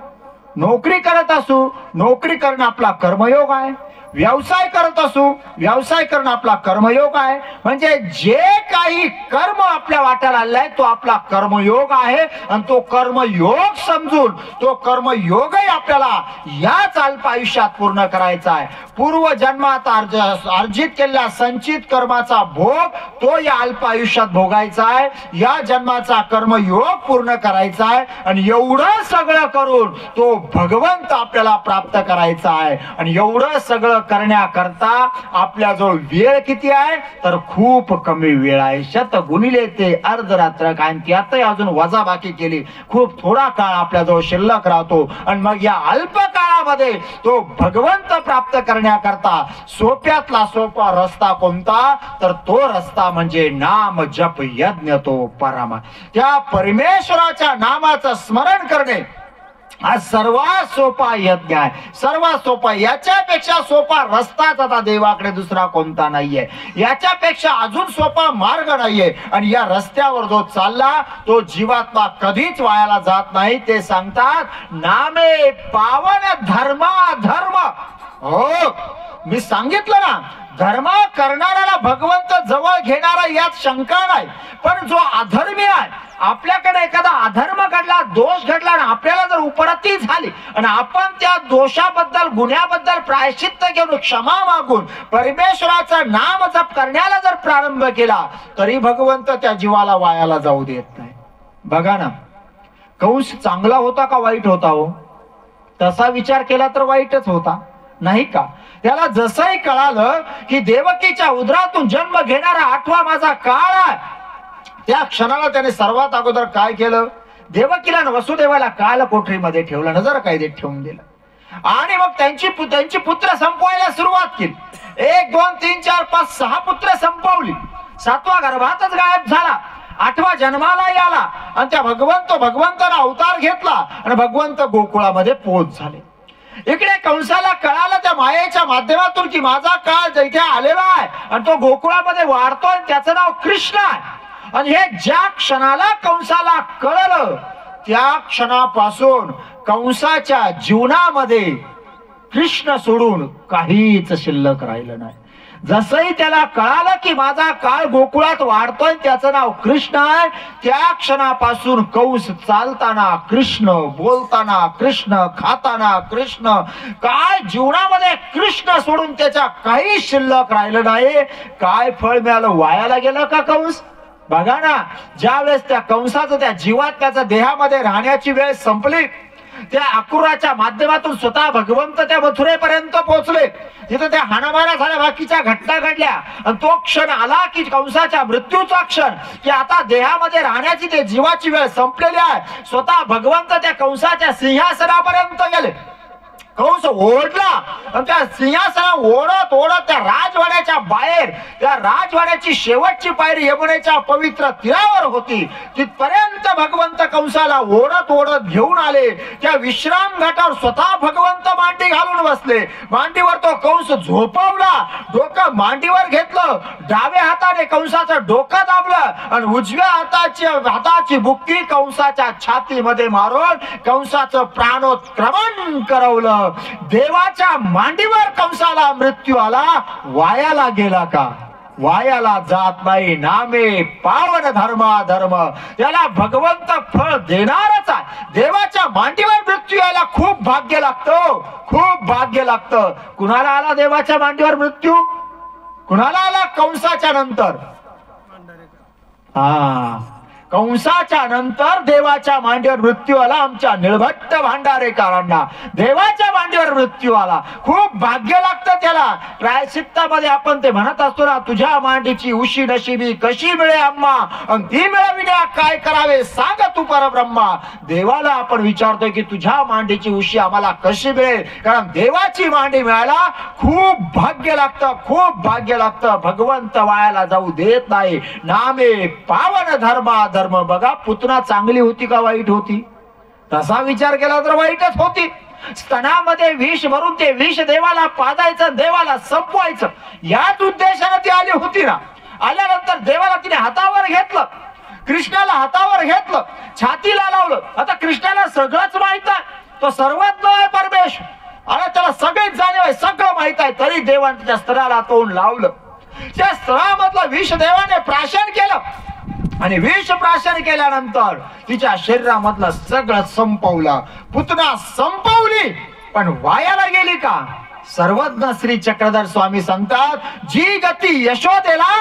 नोकरी करत असू, नोकरी करणं आपला कर्मयोग आहे. व्यवसाय करत असू, व्यवसाय करणं आपला कर्मयोग आहे. म्हणजे जे काही कर्म आपल्या वाट्याला आलाय तो आपला कर्मयोग आहे, आणि तो कर्मयोग समजून तो कर्मयोगही आपल्याला याच अल्प आयुष्यात पूर्ण करायचा आहे. पूर्व जन्मात अर्जित केलेला संचित कर्माचा भोग तो या अल्प आयुष्यात भोगायचा आहे. या जन्माचा कर्मयोग पूर्ण करायचा आहे, आणि एवढं सगळं करून तो भगवंत आपल्याला प्राप्त करायचा आहे. आणि एवढं सगळं करण्याकरता आपल्याजवळ वेळ किती आहे? तर खूप कमी वेळ आहे. 100 गुणिले ते अर्धरात्र काय, त्यातही अजून वजाबाकी केली खूप थोडा काळ आपल्याजवळ शिल्लक राहतो. आणि मग या अल्प काळामध्ये तो भगवंत प्राप्त करण्याकरता सोप्यातला सोपा रस्ता कोणता? तर तो रस्ता म्हणजे नाम जप यज्ञ तो परमा. त्या परमेश्वराच्या नामाचं स्मरण करणे हा सर्वात सोपा यज्ञ आहे, सर्वात सोपा. याच्यापेक्षा सोपा रस्ताच आता देवाकडे दुसरा कोणता नाहीये. याच्यापेक्षा अजून सोपा मार्ग नाहीये. आणि या रस्त्यावर जो चालला तो जीवात्मा कधीच वायाला जात नाही. ते सांगतात, नामे पावन धर्मा धर्म. हो, मी सांगितलं ना, धर्म करणाऱ्याला भगवंत जवळ घेणारा यात शंका नाही. पण जो अधर्मी आहे, आपल्याकडे एखादा अधर्म घडला, दोष घडला, आणि आपल्याला जर उपरती झाली आणि आपण त्या दोषाबद्दल गुन्ह्याबद्दल प्रायश्चित्त घेऊन क्षमा मागून परमेश्वराचं नाम जप करण्याला जर प्रारंभ केला तरी भगवंत त्या जीवाला वायाला जाऊ देत नाही. बघा ना, कंस चांगला होता का वाईट होता? हो, तसा विचार केला तर वाईटच होता, नाही का? त्याला जसंही कळालं की देवकीच्या उदरातून जन्म घेणारा 8वा माझा काळ आहे, त्या क्षणाला त्याने सर्वात अगोदर काय केलं? देवकीला वसुदेवाला काल कोठरीमध्ये ठेवलं, नजर कैदेत ठेवून दिलं. आणि मग त्यांची पुत्र संपवायला सुरुवात केली. 1 2 3 4 5 6 पुत्र संपवली. 7वा गर्भातच गायब झाला. 8वा जन्माला आला, आणि त्या भगवंताने अवतार घेतला, आणि भगवंत गोकुळामध्ये पोच झाले. इकडे कंसाला कळालं त्या मायेच्या माध्यमातून की माझा काळ इथे आलेला आहे, आणि तो गोकुळामध्ये वाढतोय, त्याचं नाव कृष्ण आहे. आणि हे ज्या क्षणाला कंसाला कळलं त्या क्षणापासून कंसाच्या जीवनामध्ये कृष्ण सोडून काहीच शिल्लक राहिलं नाही. जसंही त्याला कळालं की माझा काळ गोकुळात वाढतोय, त्याचं नाव कृष्ण आहे, त्या क्षणापासून कंस चालताना कृष्ण, बोलताना कृष्ण, खाताना कृष्ण, काय जीवनामध्ये कृष्ण सोडून त्याच्या काही शिल्लक राहिलं नाही. काय फळ मिळालं? वायाला गेलं का कंस? बघा ना, ज्या वेळेस त्या कंसाचं त्या जीवात त्याच्या देहामध्ये राहण्याची वेळ संपली त्या अक्रूराच्या माध्यमातून स्वतः भगवंत त्या मथुरेपर्यंत पोहोचले. तिथे त्या हाणामाऱ्या झाल्या, बाकीच्या घटना घडल्या आणि तो क्षण आला की कंसाच्या मृत्यूचा क्षण, की आता देहामध्ये राहण्याची ते जीवाची वेळ संपलेली आहे. स्वतः भगवंत त्या कंसाच्या सिंहासनापर्यंत गेले. कंस ओढला आणि त्या सिंहासना ओढत ओढत त्या राजवाड्याच्या बाहेर, त्या राजवाड्याची शेवटची पायरी यमुनेच्या पवित्र तीरावर होती, तिथपर्यंत भगवंत कंसाला ओढत ओढत घेऊन आले. त्या विश्राम घाटावर स्वतः भगवंत मांडी घालून बसले. मांडीवर तो कंस झोपवला, डोकं मांडीवर घेतलं, डाव्या हाताने कंसाचं डोकं दाबलं आणि उजव्या हाताची बुक्की कंसाच्या छातीमध्ये मारून कंसाचं प्राणोत्क्रमण करवलं. देवाच्या मांडीवर कंसाला मृत्यू आला. वायाला गेला का? वायाला जात नाही. नामे पावन धर्म त्याला भगवंत फळ देणारच आहे. देवाच्या मांडीवर मृत्यू यायला खूप भाग्य लागतं, खूप भाग्य लागतं. कुणाला आला देवाच्या मांडीवर मृत्यू? कुणाला आला? कंसाच्या नंतर. कंसाच्या नंतर देवाच्या मांडीवर मृत्यू आला. आमच्या निळभट्ट भांडारेकरांना देवाच्या मांडीवर मृत्यू आला. खूप भाग्य लागतं त्याला. प्रायश्चित्तामध्ये आपण ते म्हणत असतो ना, तुझ्या मांडीची उशी नशिबी कशी मिळे अम्मा, आणि ती मिळविण्या काय करावे सांग तू परब्रह्मा. देवाला आपण विचारतोय की तुझ्या मांडीची उशी आम्हाला कशी मिळेल, कारण देवाची मांडी मिळायला खूप भाग्य लागतं, खूप भाग्य लागतं. भगवंत वायाला जाऊ देत नाही. नामे पावन धर्म. बघा, पुतना चांगली होती का वाईट होती? तसा विचार केला तर वाईटच होती. स्तनामध्ये विष भरून ते विष देवाला पाजायचं, देवाला संपवायचं, याच उद्देशाने ती आली होती ना. आल्यानंतर देवाला तिने हातावर घेतलं, कृष्णाला हातावर घेतलं, छातीला लावलं. आता कृष्णाला सगळंच माहित आहे, तो सर्वज्ञ आहे परमेश्वर, आणि त्याला सगळेच जाणीव आहे, सगळं माहित आहे. तरी देवाने त्या स्तनाला तोंड लावलं. त्या स्तनामधलं विष देवाने प्राशन केलं, आणि विष प्राशन केल्यानंतर तिच्या शरीरामधलं सगळं संपवलं. पुतना संपवली, पण वायाला गेली का? सर्वज्ञ श्री चक्रधर स्वामी सांगतात, जी गती यशोदेला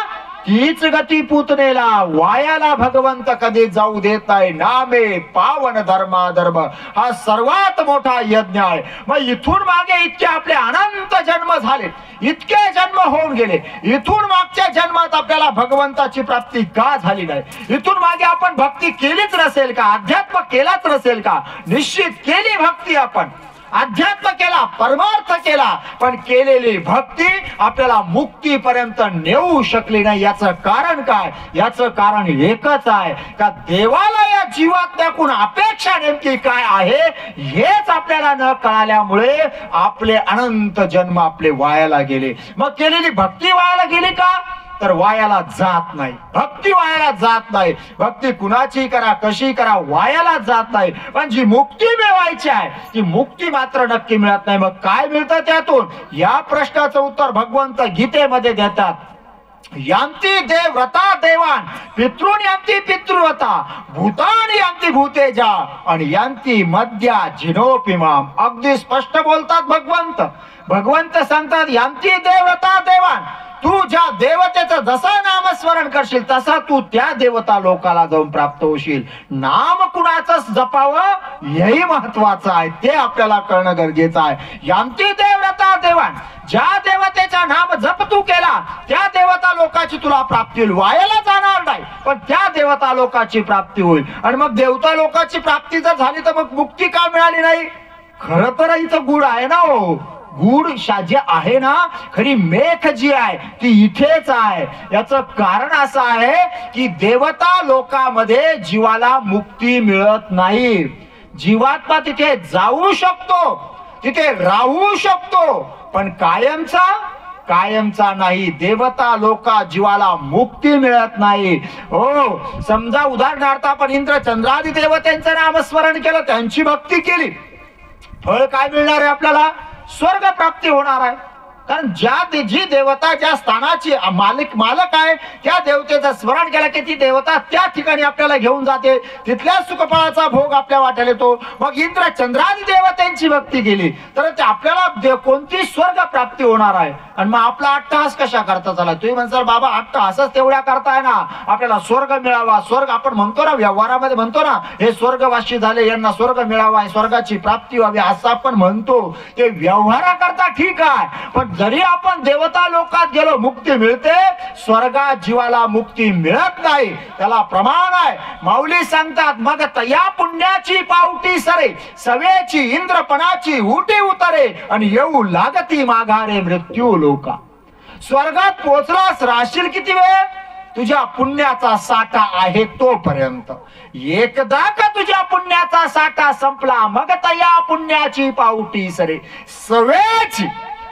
तीच गती पुतनेला. वायाला भगवंत कधी जाऊ देत नाही. नामे पावन धर्म हा सर्वात मोठा यज्ञ आहे. मग इथून मागे इतके आपले अनंत जन्म झाले, इतके जन्म होऊन गेले. इथून मागच्या जन्मात आपल्याला भगवंताची प्राप्ती का झाली नाही? इथून मागे आपण भक्ती केलीच नसेल का? अध्यात्म केलाच नसेल का? निश्चित केली भक्ती आपण, अध्यात्म केला, परमार्थ केला, पण केलेली भक्ती आपल्याला मुक्तीपर्यंत नेऊ शकली नाही. याचं कारण काय? याचं कारण एकच आहे का देवाला या जीवात दाखवून अपेक्षा नेमकी काय आहे हेच आपल्याला न कळाल्यामुळे आपले अनंत जन्म आपले वायाला गेले. मग केलेली भक्ती वायाला गेली का? तर वायाला जात नाही. भक्ती वायाला जात नाही. भक्ती कुणाची करा, कशी करा, वायाला जात नाही. पण जी मुक्ती मिळवायची आहे ती मुक्ती मात्र नक्की मिळत नाही. मग काय मिळतं त्यातून? या प्रश्नाचं उत्तर भगवंत गीतेमध्ये देतात. यांती देव व्रता देवान, पितृन यांती पितृव्रता, भूतानी यांती भूतेजा, आणि यांती मध्या जिनोपिमाम. अगदी स्पष्ट बोलतात भगवंत. भगवंत सांगतात, यांती देव व्रता देवान, तू ज्या देवतेचं जसं नामस्मरण करशील तसा तू त्या देवता लोकाला जाऊन प्राप्त होशील. नाम कुणाचं जपावं हेही महत्वाचं आहे, ते आपल्याला कळणं गरजेचं आहे. यांती देवता देवान, ज्या देवतेचा नाम जप तू केला त्या देवता लोकाची तुला प्राप्ती होईल. वायाला जाणार नाही, पण त्या देवता लोकाची प्राप्ती होईल. आणि मग देवता लोकाची प्राप्ती जर झाली तर मग मुक्ती का मिळाली नाही? खरं तर इथं गुढ आहे ना हो. गुढ जे आहे ना, खरी मेख जी आहे ती इथेच आहे. याचं कारण असं आहे की देवता लोकामध्ये जीवाला मुक्ती मिळत नाही. जीवात्मा तिथे जाऊ शकतो, तिथे राहू शकतो, पण कायमचा नाही. देवता लोका जीवाला मुक्ती मिळत नाही. हो, समजा उदाहरणार्थ आपण इंद्र चंद्रादी देवतेंचं नामस्मरण केलं, त्यांची भक्ती केली, फळ काय मिळणार आहे आपल्याला? स्वर्ग प्राप्ती होणार आहे. कारण जी देवता ज्या स्थानाची मालक आहे त्या देवतेचं स्मरण केलं की ती देवता त्या ठिकाणी आपल्याला घेऊन जाते, तिथल्या सुखफळाचा भोग आपल्या वाट्याला येतो. मग इंद्र चंद्रादी देवतांची भक्ती केली तर ते आपल्याला कोणती स्वर्ग प्राप्ती होणार आहे. आणि मग आपला अट्टहास कशा करता झाला? तुम्ही म्हणसाल बाबा अट्टहासच तेवढ्या करताय ना, आपल्याला स्वर्ग मिळावा. स्वर्ग आपण म्हणतो ना, व्यवहारामध्ये म्हणतो ना, हे स्वर्गवासी झाले यांना स्वर्ग मिळावा, स्वर्गाची प्राप्ती व्हावी असं आपण म्हणतो. ते व्यवहाराकरता ठीक आहे, पण जरी आपण देवता लोकात गेलो मुक्ती मिळते, स्वर्गात जीवाला मुक्ती मिळत नाही. त्याला प्रमाण आहे. माऊली सांगतात मग तया पुण्याची पावटी सरे, सवेची इंद्रपणाची उटी उतरे, आणि येऊ लागती माघारे मृत्यू लोका. स्वर्गात पोहोचलास राहशील किती वेळ? तुझ्या पुण्याचा साठा आहे तोपर्यंत. एकदा का तुझ्या पुण्याचा साठा संपला मग तया पुण्याची पावटी सरे.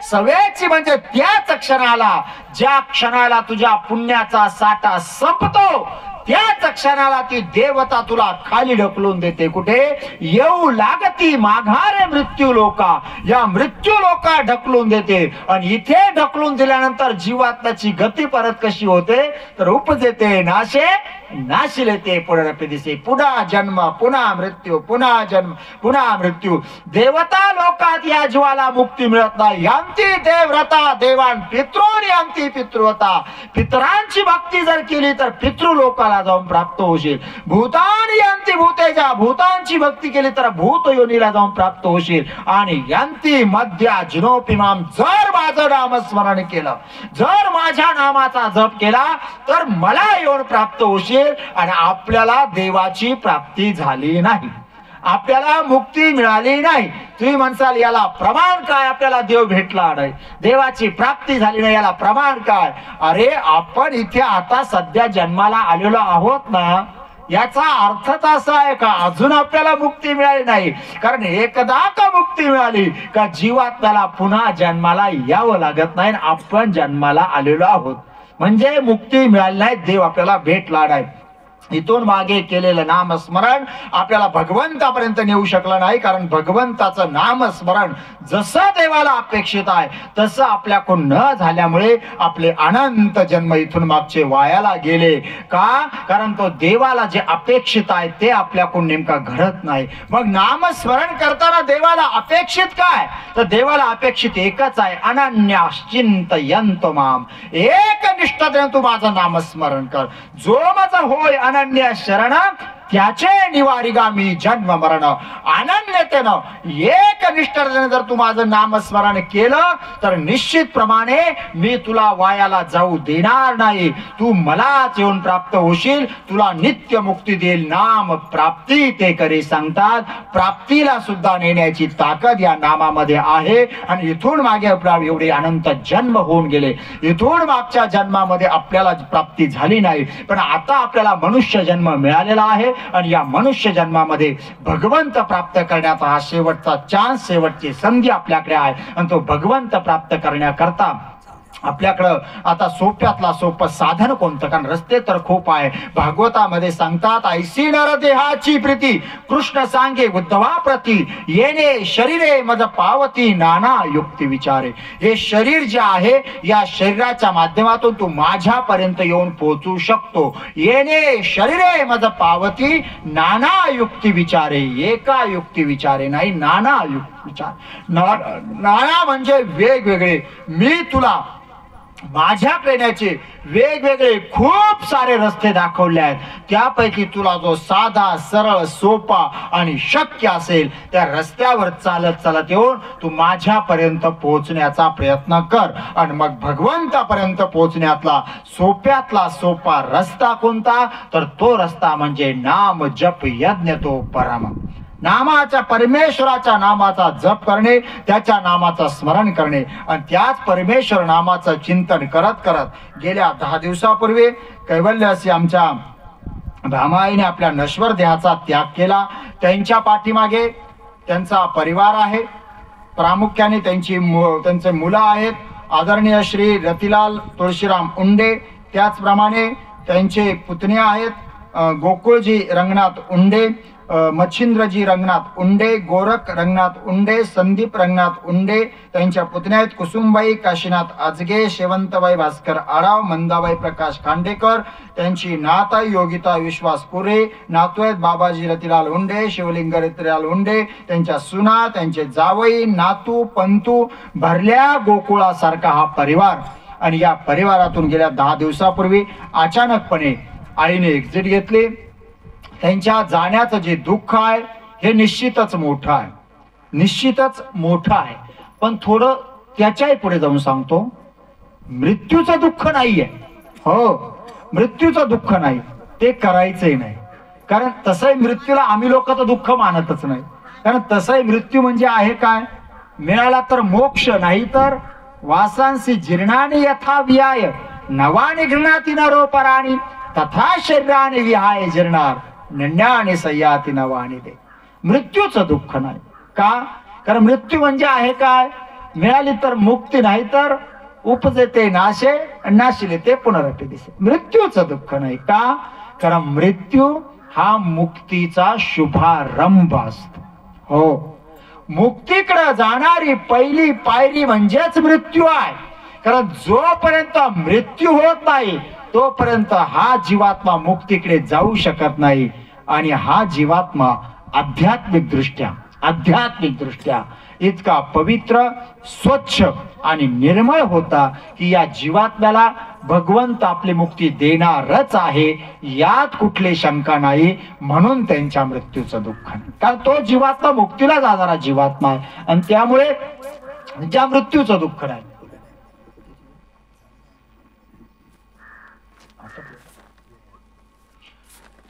सवेची म्हणजे त्याच क्षणाला, ज्या क्षणाला तुझ्या पुण्याचा साठा संपतो त्याच क्षणाला ती देवता तुला खाली ढकलून देते. कुठे? येऊ लागती माघारे मृत्यू लोका. या मृत्यू लोका ढकलून देते. आणि इथे ढकलून दिल्यानंतर जीवात्म्याची गती परत कशी होते तर उपजेते नाशे नाशिले ते पुनरपि दिसे. पुन्हा जन्म पुन्हा मृत्यू, पुन्हा जन्म पुन्हा मृत्यू. देवता लोकात या जीवाला मुक्ती मिळत नाही. यांती देवव्रता देवान पितॄनी यांती पितृवता. पितरांची भक्ती जर केली तर पितृलोकाला जाऊन प्राप्त होशील. भूतानी यांती भूतेजा. भूतांची भक्ती केली तर भूत योनीला जाऊन प्राप्त होशील. आणि यांती मध्या जिनोपिमाम. जर माझं नामस्मरण केलं, जर माझ्या नामाचा जप केला तर मला येऊन प्राप्त होशील. आणि आपल्याला देवाची प्राप्ती झाली नाही, आपल्याला मुक्ती मिळाली नाही. तुम्ही म्हणसाल याला प्रमाण काय? आपल्याला देव भेटला नाही, देवाची प्राप्ती झाली नाही, याला प्रमाण काय? अरे आपण इथे आता सध्या जन्माला आलेलो आहोत ना, याचा अर्थच असा आहे का अजून आपल्याला मुक्ती मिळाली नाही? कारण एकदा का मुक्ती मिळाली का जीवात्म्याला पुन्हा जन्माला यावं लागत नाही. आपण जन्माला आलेलो आहोत म्हणजे मुक्ती मिळाली नाही, देव आपल्याला भेटला नाही. इथून मागे केलेलं नामस्मरण आपल्याला भगवंतापर्यंत नेऊ शकलं नाही. कारण भगवंताचं नामस्मरण जसं देवाला अपेक्षित आहे तसं आपल्याकडून न झाल्यामुळे आपले अनंत जन्म इथून मागचे वायाला गेले. का? कारण तो देवाला जे अपेक्षित आहे ते आपल्याकडून नेमका घडत नाही. मग नामस्मरण करताना देवाला अपेक्षित काय? तर देवाला अपेक्षित एकच आहे, अनन्याश्चिंतयन्त माम. एक निष्ठेने तू माझं नामस्मरण कर. जो माझा होय अनन्य शरण त्याचे निवारिगामी जन्म मरण. अनन्यतेनं एक निष्ठेने जर तू माझं नामस्मरण केलं तर निश्चितप्रमाणे मी तुला वायाला जाऊ देणार नाही. तू मलाच येऊन प्राप्त होशील, तुला नित्य मुक्ती देईल. नाम प्राप्ती ते करे सांगतात. प्राप्तीला सुद्धा नेण्याची ताकद या नामामध्ये आहे. आणि इथून मागे आपला एवढे अनंत जन्म होऊन गेले. इथून मागच्या जन्मामध्ये आपल्याला प्राप्ती झाली नाही, पण आता आपल्याला मनुष्य जन्म मिळालेला आहे. आणि या मनुष्य जन्मामध्ये भगवंत प्राप्त करण्याचा हा शेवटचा चान्स, शेवटची संधी आपल्याकडे आहे. आणि तो भगवंत प्राप्त करण्याकरता आपल्याकडं आता सोप्यातला सोपं साधन कोणतं? कारण रस्ते तर खूप आहे. भागवतामध्ये सांगतात ऐसी नर देहाची प्रीती कृष्ण सांगे उद्धवा प्रती. येणे शरीरे मज पावती नाना युक्ती विचारे. हे शरीर जे आहे या शरीराच्या माध्यमातून तू माझ्यापर्यंत येऊन पोहोचू शकतो. येणे शरीरे मज पावती नाना युक्ती विचारे. एका युक्ती विचारे नाही, नाना युक्ती विचार. नाना म्हणजे वेगवेगळे. मी तुला माझ्या प्रेण्याचे वेगवेगळे खूप सारे रस्ते दाखवले आहेत. त्यापैकी तुला जो साधा सरळ सोपा आणि शक्य असेल त्या रस्त्यावर चालत चालत येऊन तू माझ्यापर्यंत पोहोचण्याचा प्रयत्न कर. आणि मग भगवंतापर्यंत पोहोचण्यातला सोप्यातला सोपा रस्ता कोणता? तर तो रस्ता म्हणजे नाम जप यज्ञ तो परम. नामाच्या परमेश्वराच्या नामाचा जप करणे, त्याच्या नामाचं स्मरण करणे. आणि त्याच परमेश्वर नामाचं चिंतन करत करत गेल्या 10 दिवसापूर्वी कैवल्य असे आमच्या भामाईने आपल्या नश्वर देहाचा त्याग केला. त्यांच्या पाठीमागे त्यांचा परिवार आहे. प्रामुख्याने त्यांचे मुलं आहेत. आदरणीय श्री रतिलाल तुळशीराम उंडे, त्याचप्रमाणे त्यांचे पुतणे आहेत गोकुळजी रंगनाथ उंडे, मच्छिंद्रजी रंगनाथ उंडे, गोरख रंगनाथ उंडे, संदीप रंगनाथ उंडे, त्यांच्या पुतण्या आहेत कुसुमबाई काशीनाथ आजगे, शेवंतबाई भास्कर आडाव, मंदाबाई प्रकाश खांडेकर, त्यांची नात आहे योगिता विश्वास पुरे, नातू आहेत बाबाजी रतिलाल उंडे, शिवलिंग रतिलाल उंडे, त्यांच्या सुना, त्यांचे जावई, नातू, पंतू, भरल्या गोकुळासारखा हा परिवार. आणि या परिवारातून गेल्या 10 दिवसापूर्वी अचानकपणे आईने एक्झिट घेतली. त्यांच्या जाण्याचं जे दुःख आहे हे निश्चितच मोठं आहे, निश्चितच मोठं आहे. पण थोडं त्याच्याही पुढे जाऊन सांगतो, मृत्यूचं दुःख नाहीये. हो, मृत्यूचं दुःख नाही, ते करायचंही नाही. कारण तसंही मृत्यूला आम्ही लोक तर दुःख मानतच नाही. कारण तसंही मृत्यू म्हणजे आहे काय, मिळाला तर मोक्ष, नाही तर वासांसी जीर्णानि यथा विहाय नवानि गृह्णाति नरोपराणि तथा शरीराने विहाय जीर्णार नन्याने सय्याति नवानि दे. मृत्यूचं दुःख नाही. का? कारण मृत्यू म्हणजे आहे काय, मिळाली तर मुक्ती, नाही तर उपजे ते नाशे, नाशिले ते पुनरपि दिसे. मृत्यूचं दुःख नाही. का? कारण मृत्यू हा मुक्तीचा शुभारंभ असतो. हो, मुक्तीकडे जाणारी पहिली पायरी म्हणजेच मृत्यू आहे. कारण जोपर्यंत मृत्यू होत नाही तोपर्यंत हा जीवात्मा मुक्तीकडे जाऊ शकत नाही. आणि हा जीवात्मा आध्यात्मिक दृष्ट्या इतका पवित्र, स्वच्छ आणि निर्मळ होता की या जीवात्म्याला भगवंत आपली मुक्ती देणारच आहे, यात कुठली शंका नाही. म्हणून त्यांच्या मृत्यूचं दुःख नाही. कारण तो जीवात्मा मुक्तीला जाणारा जीवात्मा आहे आणि त्यामुळे त्या मृत्यूचं दुःख नाही.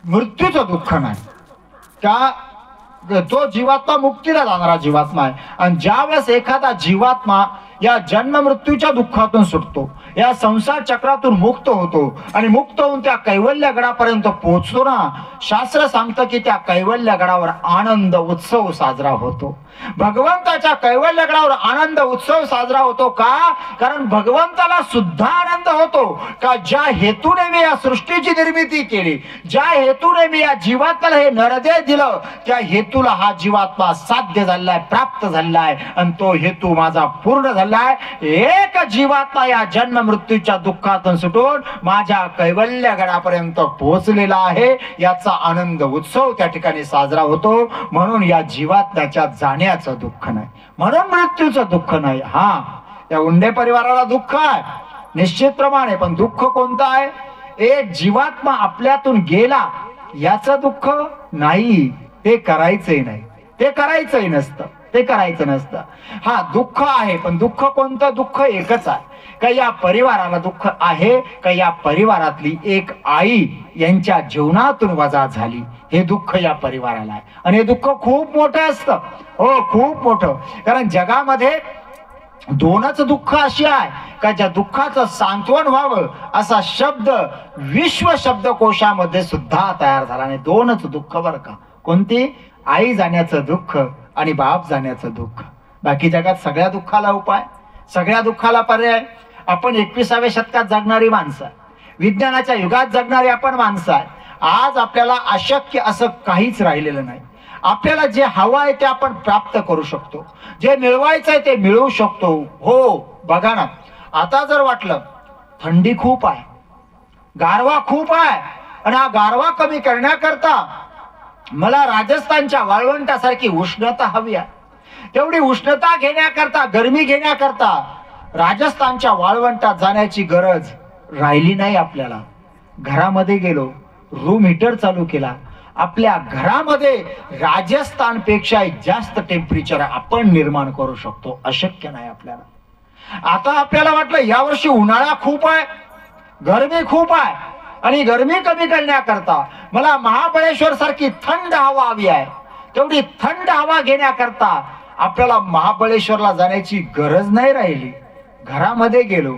मृत्यूचं दुःख नाही. का? तो जीवात्मा मुक्तीला जाणारा जीवात्मा आहे. आणि ज्यावेळेस एखादा जीवात्मा या जन्म मृत्यूच्या दुःखातून सुटतो, या संसार चक्रातून मुक्त होतो आणि मुक्त होऊन त्या कैवल्य गडापर्यंत पोहोचतो ना, शास्त्र सांगतं की त्या कैवल्य गडावर आनंद उत्सव साजरा होतो. भगवंताच्या कैवल्य गडावर आनंद उत्सव साजरा होतो. का? कारण भगवंताला सुद्धा आनंद होतो का ज्या हेतूने मी या सृष्टीची निर्मिती केली, ज्या हेतूने मी या जीवात्म्याला हे नरदेह दिलं, त्या हेतूला हा जीवात्मा साध्य झालाय, प्राप्त झालाय आणि तो हेतू माझा पूर्ण झालाय. एक जीवात्मा या जन्म मृत्यूच्या दुःखातून सुटून माझ्या कैवल्य गडापर्यंत पोहोचलेला आहे, याचा आनंद उत्सव त्या ठिकाणी साजरा होतो. म्हणून या जीवात्म्याच्या जाण्याचं दुःख नाही, म्हणून मृत्यूचं दुःख नाही. हा, या उंडे परिवाराला दुःख आहे निश्चितप्रमाणे, पण दुःख कोणतं आहे? एक जीवात्मा आपल्यातून गेला याचं दुःख नाही. ते करायचंही नाही, ते करायचंही नसतं, ते करायचं नसतं. हा, दुःख आहे, पण दुःख कोणतं? दुःख एकच आहे. का या परिवाराला दुःख आहे का या परिवारातली एक आई यांच्या जीवनातून वजा झाली, हे दुःख या परिवाराला आहे. आणि हे दुःख खूप मोठं असतं. हो, खूप मोठं. कारण जगामध्ये दोनच दुःख अशी आहे का ज्या दुःखाचं सांत्वन व्हावं असा शब्द विश्व शब्दकोशामध्ये सुद्धा तयार झाला नाही. दोनच दुःख बरं का. कोणती? आई जाण्याचं दुःख आणि बाप जाण्याचं दुःख. बाकी जगात सगळ्या दुःखाला उपाय, सगळ्या दुःखाला पर्याय. आपण 21व्या शतकात जगणारी माणसं, विज्ञानाच्या युगात जगणारी आपण माणसं आहे. आज आपल्याला अशक्य असं काहीच राहिलेलं नाही. आपल्याला जे हवं आहे ते आपण प्राप्त करू शकतो, जे मिळवायचं आहे ते मिळवू शकतो. हो, बघा ना, आता जर वाटलं थंडी खूप आहे, गारवा खूप आहे आणि हा गारवा कमी करण्याकरता मला राजस्थानच्या वाळवंटासारखी उष्णता हवी आहे, तेवढी उष्णता घेण्याकरता, गरमी घेण्याकरता राजस्थानच्या वाळवंटात जाण्याची गरज राहिली नाही आपल्याला. घरामध्ये गेलो, रूम हीटर चालू केला, आपल्या घरामध्ये राजस्थानपेक्षा जास्त टेम्परेचर आपण निर्माण करू शकतो. अशक्य नाही आपल्याला. आता आपल्याला वाटलं यावर्षी उन्हाळा खूप आहे, गरमी खूप आहे आणि गरमी कमी करण्याकरता मला महाबळेश्वर सारखी थंड हवा हवी आहे. तेवढी थंड हवा घेण्याकरता आपल्याला महाबळेश्वरला जाण्याची गरज नाही राहिली. घरामध्ये गेलो,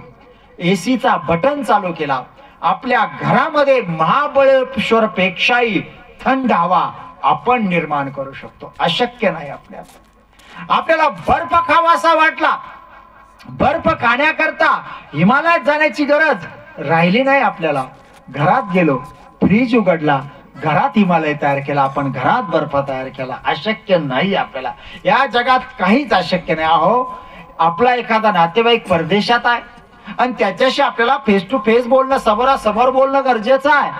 एसीचा बटन चालू केला, आपल्या घरामध्ये महाबळेश्वर पेक्षाही थंड हवा आपण निर्माण करू शकतो. अशक्य नाही आपल्याला. आपल्याला बर्फ खावासा वाटला, बर्फ खाण्याकरता हिमालयात जाण्याची गरज राहिली नाही आपल्याला. घरात गेलो, फ्रीज उघडला, घरात हिमालय तयार केला, आपण घरात बर्फ तयार केला. अशक्य नाही आपल्याला, या जगात काहीच अशक्य नाही. अहो, आपला एखादा नातेवाईक परदेशात आहे आणि त्याच्याशी आपल्याला फेस टू फेस बोलणं, समोरासमोर बोलणं गरजेचं आहे.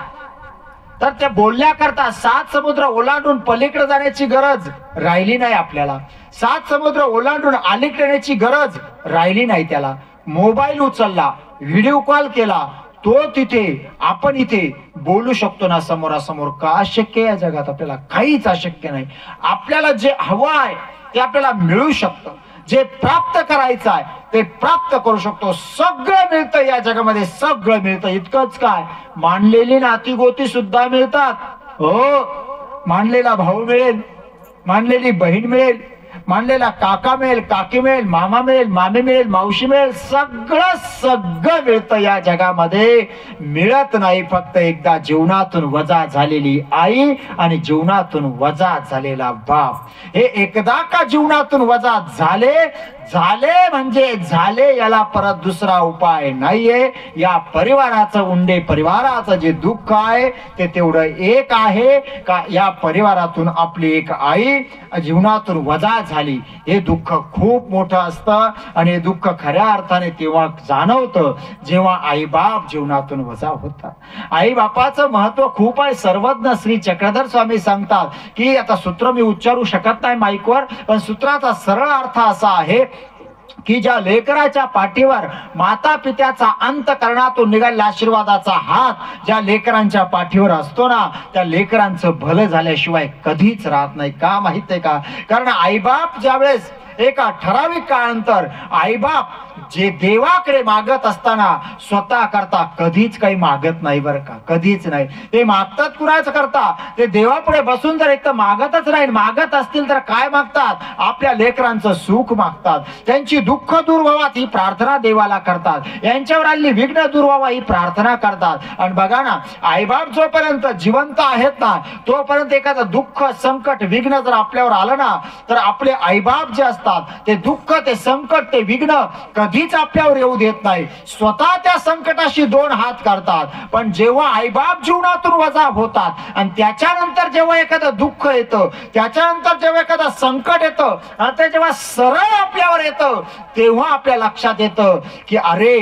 तर त्या बोलण्याकरता 7 समुद्र ओलांडून पलीकडे जाण्याची गरज राहिली नाही आपल्याला. 7 समुद्र ओलांडून अलीकडे येण्याची गरज राहिली नाही. त्याला मोबाईल उचलला, व्हिडिओ कॉल केला, तो तिथे, आपण इथे बोलू शकतो ना समोरासमोर. का अशक्य या जगात आपल्याला काहीच अशक्य नाही. आपल्याला जे हवं आहे ते आपल्याला मिळू शकतं, जे प्राप्त करायचं आहे ते प्राप्त करू शकतो. सगळं मिळतं या जगामध्ये, सगळं मिळतं. इतकंच काय, मानलेली नाती गोती सुद्धा मिळतात. हो, मानलेला भाऊ मिळेल, मानलेली बहीण मिळेल, मानलेला काका मिळेल, काकी मिळेल, मामा मिळेल, मामी मिळेल, मावशी मिळेल. सगळं मिळतं या जगामध्ये. मिळत नाही फक्त एकदा जीवनातून वजा झालेली आई आणि जीवनातून वजा झालेला बाप. हे एकदा का जीवनातून वजा झाले म्हणजे झाले, याला परत दुसरा उपाय नाहीये. या परिवाराचं उंडे परिवाराचं जे दुःख आहे ते तेवढं एक आहे का या परिवारातून आपली एक आई जीवनातून वजा झाली. हे दुःख खूप मोठं असतं आणि हे दुःख खऱ्या अर्थाने तेव्हा जाणवतं जेव्हा आई बाप जीवनातून वजा होतात. आई बापाचं महत्व खूप आहे. सर्वज्ञ श्री चक्रधर स्वामी सांगतात की, आता सूत्र मी उच्चारू शकत नाही माईकवर, पण सूत्राचा सरळ अर्थ असा आहे की ज्या लेकराच्या पाठीवर माता पित्याचा अंतःकरणातून निघालेला आशीर्वादाचा हात ज्या लेकरांच्या पाठीवर असतो ना, त्या लेकरांचं भलं झाल्याशिवाय कधीच राहत नाही. का माहित आहे का? कारण आईबाप ज्यावेळेस एका ठराविक काळानंतर आईबाप जे देवाकडे मागत असताना स्वतः करता कधीच काही मागत नाही बरं का, कधीच नाही. ते मागतात कुणाच करता, ते देवापुढे बसून जर एक तर मागतच नाही, मागत असतील तर काय मागतात? आपल्या लेकरांचं सुख मागतात, त्यांची दुःख दूर व्हावी ही प्रार्थना देवाला करतात, यांच्यावर आलेली विघ्न दूर व्हावा ही प्रार्थना करतात. आणि बघा ना, आईबाप जोपर्यंत जिवंत आहेत ना, तोपर्यंत एखादं दुःख संकट विघ्न जर आपल्यावर आलं ना, तर आपले आईबाप जे असतात ते दुःख, ते संकट, ते विघ्न कधीच आपल्यावर येऊ देत नाही. स्वतः त्या संकटाशी 2 हात काढतात. पण जेव्हा आईबाप जीवनातून वजा होतात आणि त्याच्यानंतर जेव्हा एखादं दुःख येतं, त्याच्यानंतर जेव्हा एखादं संकट येतं आणि ते जेव्हा सरळ आपल्यावर येतं, तेव्हा आपल्या लक्षात येतं की अरे,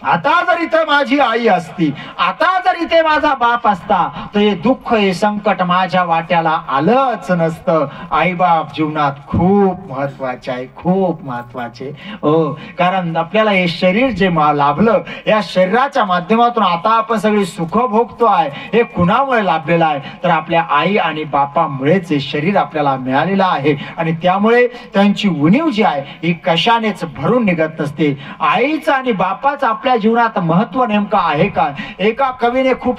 आता जर इथे माझी आई असती, आता जर इथे माझा बाप असता, तर हे दुःख, हे संकट माझ्या वाट्याला आलंच नसतं. आई बाप जीवनात खूप महत्वाचे आहे, खूप महत्वाचे. हो, कारण आपल्याला हे शरीर जे लाभलं, या शरीराच्या माध्यमातून आता आपण सगळी सुख भोगतो आहे. हे कुणामुळे लाभलेलं आहे? तर आपल्या आई आणि बापामुळेच हे शरीर आपल्याला मिळालेलं आहे. आणि त्यामुळे त्यांची उणीव जी आहे ही कशानेच भरून निघत नसते. आईचं आणि बापाचं आपल्या जीवनात महत्व नेमका आहे का? एका कवीने खूप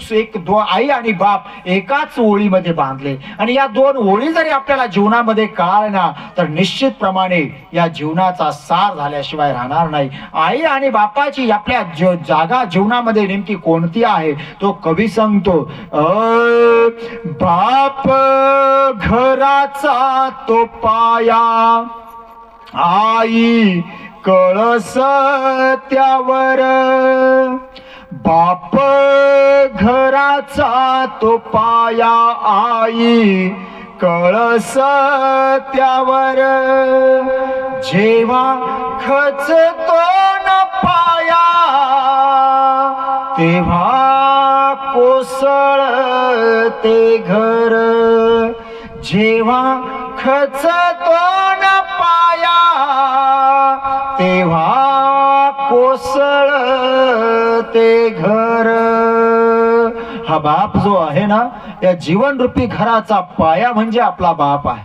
आई आणि बाप एकाच ओळीमध्ये बांधले आणि या 2 ओळी जरी आपल्याला जीवनामध्ये कळाल्या ना, तर निश्चितप्रमाणे या जीवनाचा सार झाल्याशिवाय राहणार नाही. आई आणि बापाची आपल्या जागा जीवनामध्ये नेमकी कोणती आहे तो कवी सांगतो. बाप घराचा तो पाया, आई कळस त्यावर. बाप घराचा तो पाया, आई कळस त्यावर. जेव्हा खचतो न पाया, तेव्हा कोसळते घर. जेव्हा खचतो न पाया, तेव्हा कोसळते घर. हा बाप जो आहे ना, या जीवनरूपी घराचा पाया म्हणजे आपला बाप आहे.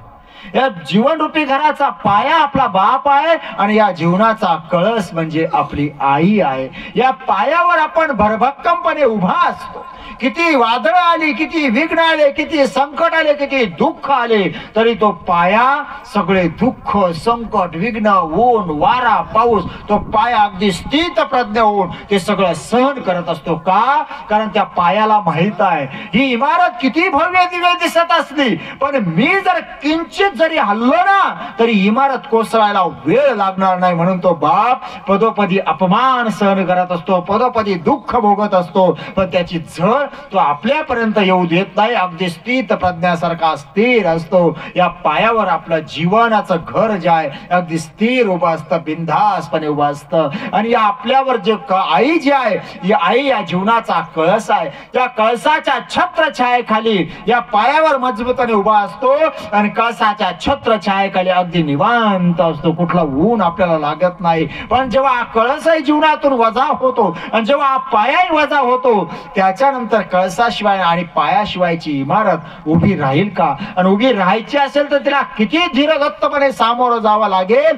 या जीवनरूपी घराचा पाया आपला बाप आहे आणि या जीवनाचा कळस म्हणजे आपली आई आहे. या पायावर आपण भरभक्कमपणे उभा असतो. किती वादळ आली, किती विघ्न आले, किती संकट आले, किती दुःख आले, तरी तो पाया सगळे दुःख, संकट, विघ्न, ऊन, वारा, पाऊस, तो पाया अगदी स्थित प्रज्ञ होऊन ते सगळं सहन करत असतो. का? कारण त्या पायाला माहित आहे ही इमारत किती भव्य दिव्य दिसत असली, पण मी जर किंचित जरी हल्लो ना तरी इमारत कोसळायला वेळ लागणार नाही, म्हणून तो बाप पदोपदी अपमान सहन करत असतो, पदोपदी दुःख भोगत असतो, पण त्याची झळ तो आपल्यापर्यंत येऊ देत नाही. अगदी स्थित प्रज्ञासारखा स्थिर असतो. या पायावर आपलं जीवनाचं घर जे आहे अगदी स्थिर उभं असतं, बिनधास्तपणे उभं असतं. आणि या आपल्यावर जे आई जी आहे, ही आई या जीवनाचा कळस आहे. त्या कळसाच्या छत्रछायेखाली या पायावर मजबूताने उभा असतो आणि कळसाच्या छत्रछायेखाली अगदी निवांत असतो. कुठला ऊन आपल्याला लागत नाही. पण जेव्हा कळसही जीवनातून वजा होतो आणि जेव्हा पायाही वजा होतो, त्याच्यानंतर कळसाशिवाय आणि पायाशिवायची इमारत उभी राहील का? आणि उभी राहायची असेल तर तिला किती धीरदत्तपणे सामोरं जावं लागेल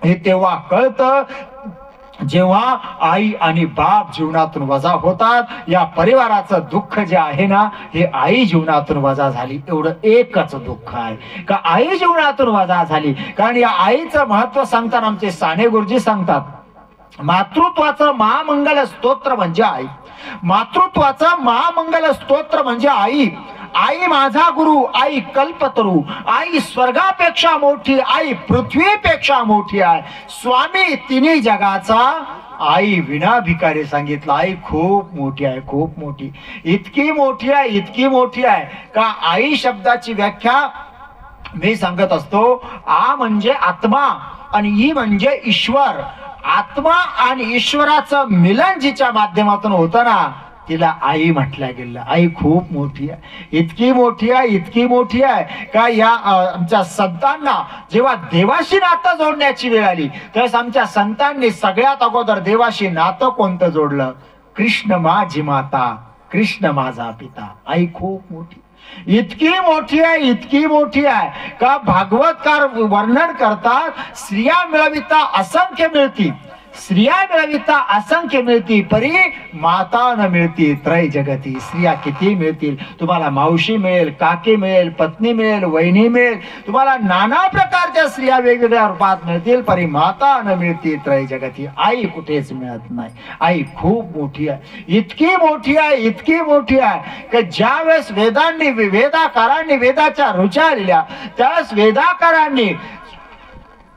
हे तेव्हा कळतं, जेव्हा आई आणि बाप जीवनातून वजा होतात. या परिवाराचं दुःख जे आहे ना, हे आई जीवनातून वजा झाली एवढं एकच दुःख आहे का आई जीवनातून वजा झाली. कारण या आईचं महत्व सांगताना आमचे साने गुरुजी सांगतात, मातृत्वाचं महामंगल स्तोत्र म्हणजे आई. मातृत्वाचं महामंगल स्तोत्र म्हणजे आई. आई माझा गुरु, आई कल्पतरू, आई स्वर्गापेक्षा मोठी, आई पृथ्वीपेक्षा मोठी आहे. स्वामी तिन्ही जगाचा आई विना भिकारी सांगितलं. आई खूप मोठी आहे, खूप मोठी, इतकी मोठी आहे, इतकी मोठी आहे का आई शब्दाची व्याख्या मी सांगत असतो. आ म्हणजे आत्मा आणि ई म्हणजे ईश्वर. आत्मा आणि ईश्वराचं मिलन जिच्या माध्यमातून होतं ना, तिला आई म्हटलं गेलं. आई खूप मोठी आहे, इतकी मोठी आहे, इतकी मोठी आहे का या आमच्या संतांना जेव्हा देवाशी नातं जोडण्याची वेळ आली त्यावेळेस आमच्या संतांनी सगळ्यात अगोदर देवाशी नातं कोणतं जोडलं? कृष्ण माझी माता, कृष्ण माझा पिता. आई खूप मोठी, इतकी मोठी आहे, इतकी मोठी आहे का भागवतकार वर्णन करतात, स्त्रिया मिळविता असंख्य मिळती, स्त्रिया मिळविता असंख्य मिळती, परी माता न मिळती त्रय जगती. स्त्रिया किती मिळतील तुम्हाला, मावशी मिळेल, काकी मिळेल, पत्नी मिळेल, वहिनी मिळेल, तुम्हाला नाना प्रकारच्या स्त्रिया वेगवेगळ्या रूपात मिळतील, परी माता न मिळती त्रय जगती. आई कुठेच मिळत नाही. आई खूप मोठी आहे, इतकी मोठी आहे, इतकी मोठी आहे की ज्या वेळेस वेदांनी, वेदाकारांनी वेदाच्या ऋचा लिहिल्या त्यावेळेस वेदाकारांनी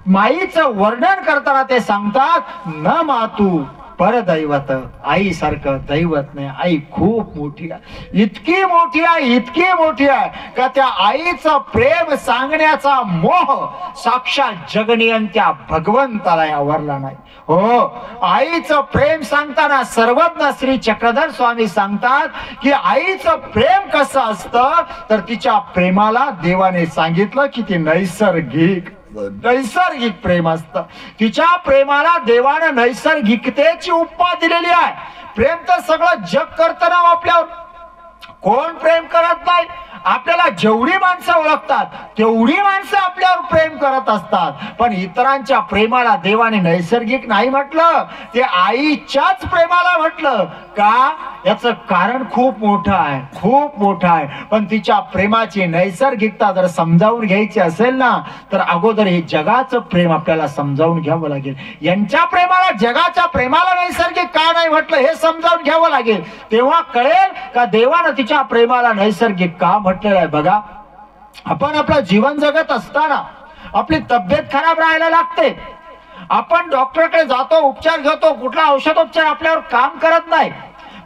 माईचं वर्णन करताना ते सांगतात, न मातू परदैवत, आई सारखं दैवत नाही. आई खूप मोठी आहे, इतकी मोठी आहे, इतकी मोठी आहे का त्या आईचं प्रेम सांगण्याचा मोह साक्षात जगनियंत्या भगवंताला आवरला नाही. हो, आईचं प्रेम सांगताना सर्वज्ञ श्री चक्रधर स्वामी सांगतात की आईचं प्रेम कसं असतं तर तिच्या प्रेमाला देवाने सांगितलं की ती नैसर्गिक प्रेम असतं. तिच्या प्रेमाला देवानं नैसर्गिकतेची उपमा दिलेली आहे. प्रेम तर सगळं जग करतं ना आपल्यावर, कोण प्रेम करत नाही? आपल्याला जेवढी माणसं ओळखतात तेवढी माणसं आपल्यावर प्रेम करत असतात, पण इतरांच्या प्रेमाला देवाने नैसर्गिक नाही म्हटलं, ते आईच्याच प्रेमाला म्हटलं. का? याचं कारण खूप मोठं आहे, खूप मोठं आहे. पण तिच्या प्रेमाची नैसर्गिकता जर समजावून घ्यायची असेल ना तर अगोदर हे जगाचं प्रेम आपल्याला समजावून घ्यावं लागेल. यांच्या प्रेमाला, जगाच्या प्रेमाला नैसर्गिक का नाही म्हटलं हे समजावून घ्यावं लागेल. तेव्हा कळेल का देवानं तिच्या प्रेमाला नैसर्गिक का म्हटलेलं आहे. बघा, आपण आपलं जीवन जगत असताना आपली तब्येत खराब राहायला लागते, आपण डॉक्टरकडे जातो, उपचार घेतो, कुठला औषधोपचार आपल्यावर काम करत नाही.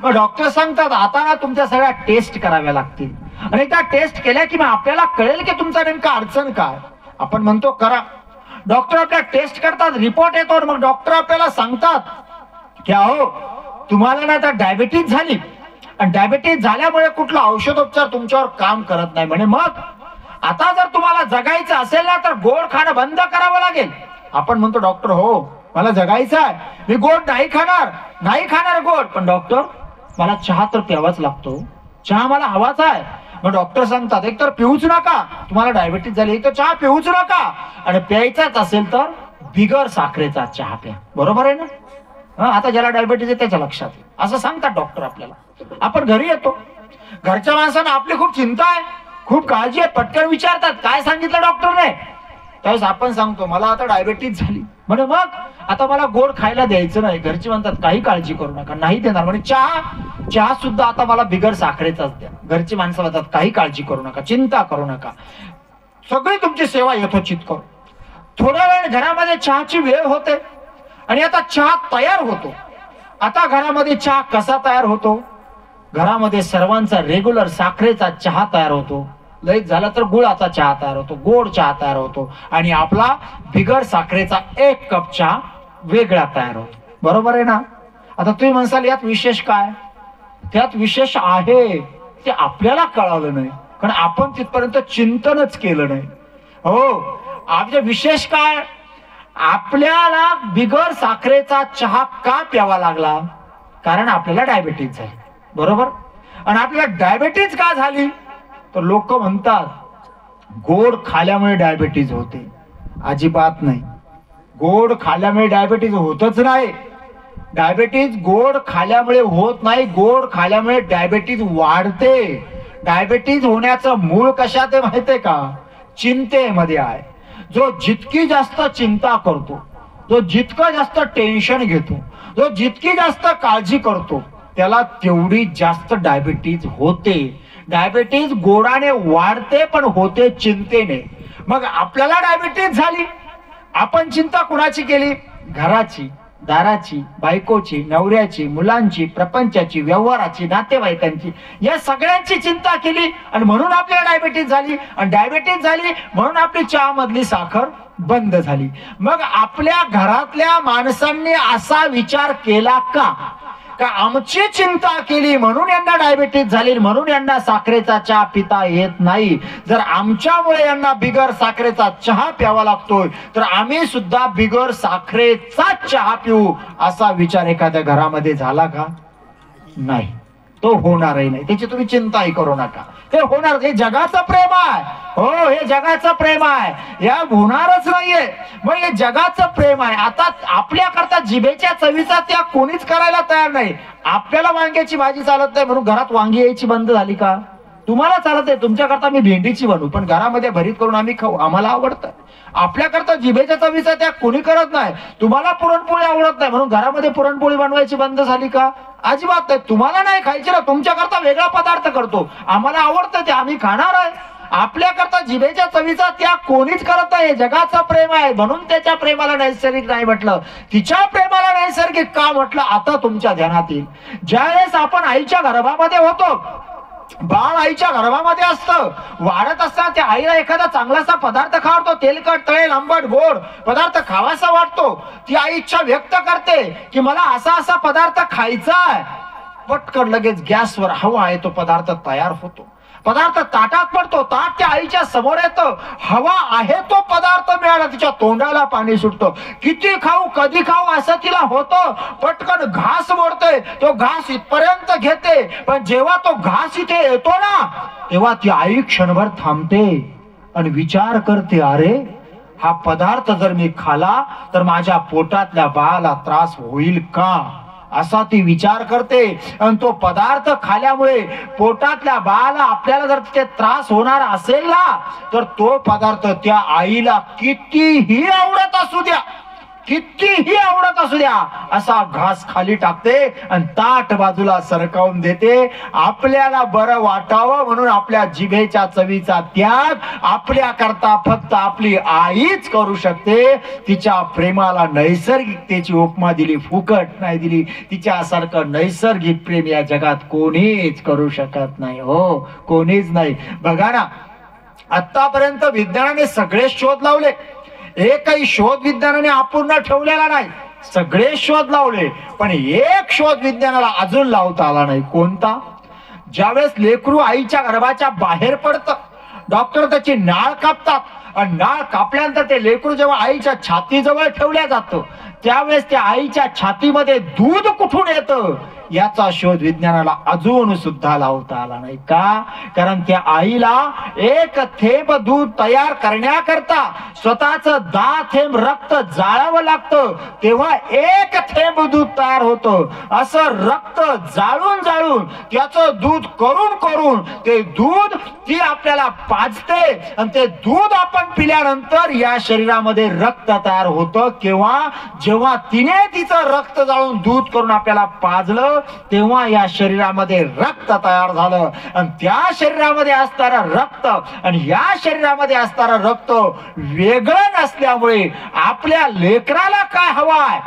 मग डॉक्टर सांगतात आता ना तुमच्या सगळ्या टेस्ट कराव्या लागतील, आणि त्या टेस्ट केल्या की मग आपल्याला कळेल की तुमचा नेमका अडचण काय. आपण म्हणतो करा, डॉक्टर आपल्या टेस्ट करतात, रिपोर्ट येतो, मग डॉक्टर आपल्याला सांगतात की अहो तुम्हाला ना आता डायबिटीज झाली, आणि डायबिटीज झाल्यामुळे कुठला औषधोपचार तुमच्यावर काम करत नाही म्हणे. मग आता जर तुम्हाला जगायचं असेल ना तर गोड खाणं बंद करावं लागेल. आपण म्हणतो डॉक्टर हो मला जगायचं आहे, मी गोड नाही खाणार, नाही खाणार गोड. पण डॉक्टर मला चहा तर प्यावाच लागतो, चहा मला हवाच आहे. मग डॉक्टर सांगतात एक तर पिऊच नका, तुम्हाला डायबिटीज झाली तर चहा पिऊच नका, आणि प्यायचाच असेल तर बिगर साखरेचा चहा प्या. बरोबर आहे ना? आता ज्याला डायबिटीज आहे त्याच्या लक्षात असं सांगतात डॉक्टर आपल्याला. आपण घरी येतो, घरच्या माणसांना आपली खूप चिंता आहे, खूप काळजी आहे, पटकन विचारतात काय सांगितलं डॉक्टरने. त्यावेळेस आपण सांगतो मला आता डायबिटीज झाली म्हणे, मग आता मला गोड खायला द्यायचं नाही. घरचे म्हणतात काही काळजी करू नका, नाही देणार म्हणे. चहा सुद्धा आता मला बिगर साखरेचाच द्या. घरची माणसं म्हणतात काही काळजी करू नका, चिंता करू नका. सगळी तुमची सेवा यथोचित करू. थोड्या वेळ घरामध्ये चहाची वेळ होते आणि आता चहा तयार होतो. आता घरामध्ये चहा कसा तयार होतो? घरामध्ये सर्वांचा रेग्युलर साखरेचा चहा तयार होतो. लईच झाला तर गुळाचा चहा तयार होतो, गोड चहा तयार होतो आणि आपला बिगर साखरेचा 1 कप चहा वेगळा तयार होतो. बरोबर आहे ना? आता तुम्ही म्हणसाल यात विशेष काय? त्यात विशेष आहे ते आपल्याला कळालं नाही, कारण आपण तिथपर्यंत चिंतनच केलं नाही. हो, आपले विशेष काय? आपल्याला बिगर साखरेचा चहा का प्यावा लागला? कारण आपल्याला डायबिटीज झाली. बरोबर? आणि आपल्याला डायबिटीज का झाली? तर लोक म्हणतात गोड खाल्यामुळे डायबिटीज होते. अजिबात नाही. गोड खाल्यामुळे डायबिटीज होतच नाही. डायबिटीज गोड खाल्यामुळे होत नाही. गोड खाल्यामुळे डायबिटीज वाढते. डायबिटीज होण्याचं मूळ कशात आहे माहितीये का? चिंतेमध्ये आहे. जो जितकी जास्त चिंता करतो, जो जितकं जास्त टेन्शन घेतो, जो जितकी जास्त काळजी करतो, त्याला तेवढी जास्त डायबिटीज होते. डायबिटीज गोडाने वाढते पण होते चिंतेने. मग आपल्याला डायबिटीज झाली, आपण चिंता कुणाची केली? घराची, दाराची, बायकोची, नवऱ्याची, मुलांची, प्रपंचाची, व्यवहाराची, नातेवाईकांची, या सगळ्यांची चिंता केली आणि म्हणून आपल्याला डायबिटीज झाली. आणि डायबिटीज झाली म्हणून आपली चहा मधली साखर बंद झाली. मग आपल्या घरातल्या माणसांनी असा विचार केला का आमची चिंता केली म्हणून यांना डायबिटीज झाली, म्हणून यांना साखरेचा चहा पिता येत नाही? जर आमच्यामुळे यांना बिगर साखरेचा चहा प्यावा लागतोय तर आम्ही सुद्धा बिगर साखरेचा चहा पिऊ, असा विचार एखाद्या घरामध्ये झाला का? नाही. तो होणारही नाही. त्याची तुम्ही चिंताही करू नका. ते होणार. हे जगाचं प्रेम आहे. हो, हे जगाचं प्रेम आहे. या होणारच नाहीये. मग हे जगाचं प्रेम आहे. आता आपल्याकरता जिभेच्या चवीचा त्याग कोणीच करायला तयार नाही. आपल्याला वांग्याची भाजी चालत नाही म्हणून घरात वांगी यायची बंद झाली का? तुम्हाला चालत आहे, तुमच्याकरता मी भेंडीची बनवू, पण घरामध्ये भरीत करून आम्ही खाऊ, आम्हाला आवडतं. आपल्याकरता जिभेच्या चवीचा त्याग कोणी करत नाही. तुम्हाला पुरणपोळी आवडत नाही म्हणून घरामध्ये पुरणपोळी बनवायची बंद झाली का? अजिबात नाही. तुम्हाला नाही खायची ना, तुमच्याकरता वेगळा पदार्थ करतो, आम्हाला आवडतं ते आम्ही खाणार आहे. आपल्याकरता जिभेच्या चवीचा त्याग कोणीच करत नाही. जगाचं प्रेम आहे म्हणून त्याच्या प्रेमाला नैसर्गिक नाही म्हटलं. तिच्या प्रेमाला नैसर्गिक का म्हटलं? आता तुमच्या ध्यानात येईल. ज्यावेळेस आपण आईच्या गर्भामध्ये होतो, बाळ आईच्या गर्भामध्ये असतं, वाढत असताना त्या आईला एखादा चांगलासा पदार्थ खावतो, तेलकट, तळेल, आंबट, गोड पदार्थ खावासा वाटतो. ती आई इच्छा व्यक्त करते की मला असा असा पदार्थ खायचा आहे. पटकन लगेच गॅसवर हवा आहे तो पदार्थ तयार होतो. पदार्थ ताटात पडतो, ताट त्या आईच्या समोर येतं, हवा आहे तो पदार्थ मिळाला, तिच्या तोंडाला पाणी सुटतं. किती खाऊ, कधी खाऊ असं तिला होतं. पटकन घास मोडते, तो घास इथपर्यंत घेते, पण जेव्हा तो घास इथे येतो ना, तेव्हा ती आई क्षणभर थांबते आणि विचार करते, अरे हा पदार्थ जर मी खाला तर माझ्या पोटातल्या बाळाला त्रास होईल का? असा ती विचार करते. आणि तो पदार्थ खाल्यामुळे पोटातल्या बाळाला आपल्याला जर तिथे त्रास होणार असेल ना, तर तो पदार्थ त्या आईला कितीही आवडत असू द्या, कितीही आवडत असू द्या, असा घास खाली टाकते आणि ताट बाजूला सरकावून देते. आपल्याला बरं वाटावं म्हणून आपल्या जिभेच्या चवीचा त्याग आपल्या करता फक्त आपली आईच करू शकते. तिच्या प्रेमाला नैसर्गिकतेची उपमा दिली, फुकट नाही दिली. तिच्यासारखं नैसर्गिक प्रेम या जगात कोणीच करू शकत नाही. हो, कोणीच नाही. बघा ना, आतापर्यंत विज्ञानाने सगळे शोध लावले, एकही शोध विज्ञानाने अपूर्ण ठेवलेला नाही. सगळे शोध लावले पण एक शोध विज्ञानाला अजून लावता आला नाही. कोणता? ज्यावेळेस लेकरू आईच्या गर्भाच्या बाहेर पडतं, डॉक्टर त्याची नाळ कापतात आणि नाळ कापल्यानंतर ते लेकरू जेव्हा आईच्या छातीजवळ ठेवल्या जातं, त्यावेळेस त्या आईच्या छातीमध्ये दूध कुठून येतं याचा शोध विज्ञानाला अजून सुद्धा लावता आला नाही. का? कारण त्या आईला एक थेंब दूध तयार करण्याकरता स्वतःच 10 थेंब रक्त जाळावं लागतं, तेव्हा एक थेंब दूध तयार होतं. असं रक्त जाळून जाळून त्याचं दूध करून करून ते दूध ती आपल्याला पाजते आणि ते दूध आपण पिल्यानंतर या शरीरामध्ये रक्त तयार होतं. केव्हा? जेव्हा तिने तिचं रक्त जाळून दूध करून आपल्याला पाजलं तेव्हा या शरीरामध्ये रक्त तयार झालं, आणि त्या शरीरामध्ये असणारं रक्त आणि या शरीरामध्ये असणारं रक्त वेगळं नसल्यामुळे आपल्या लेकराला काय हवाय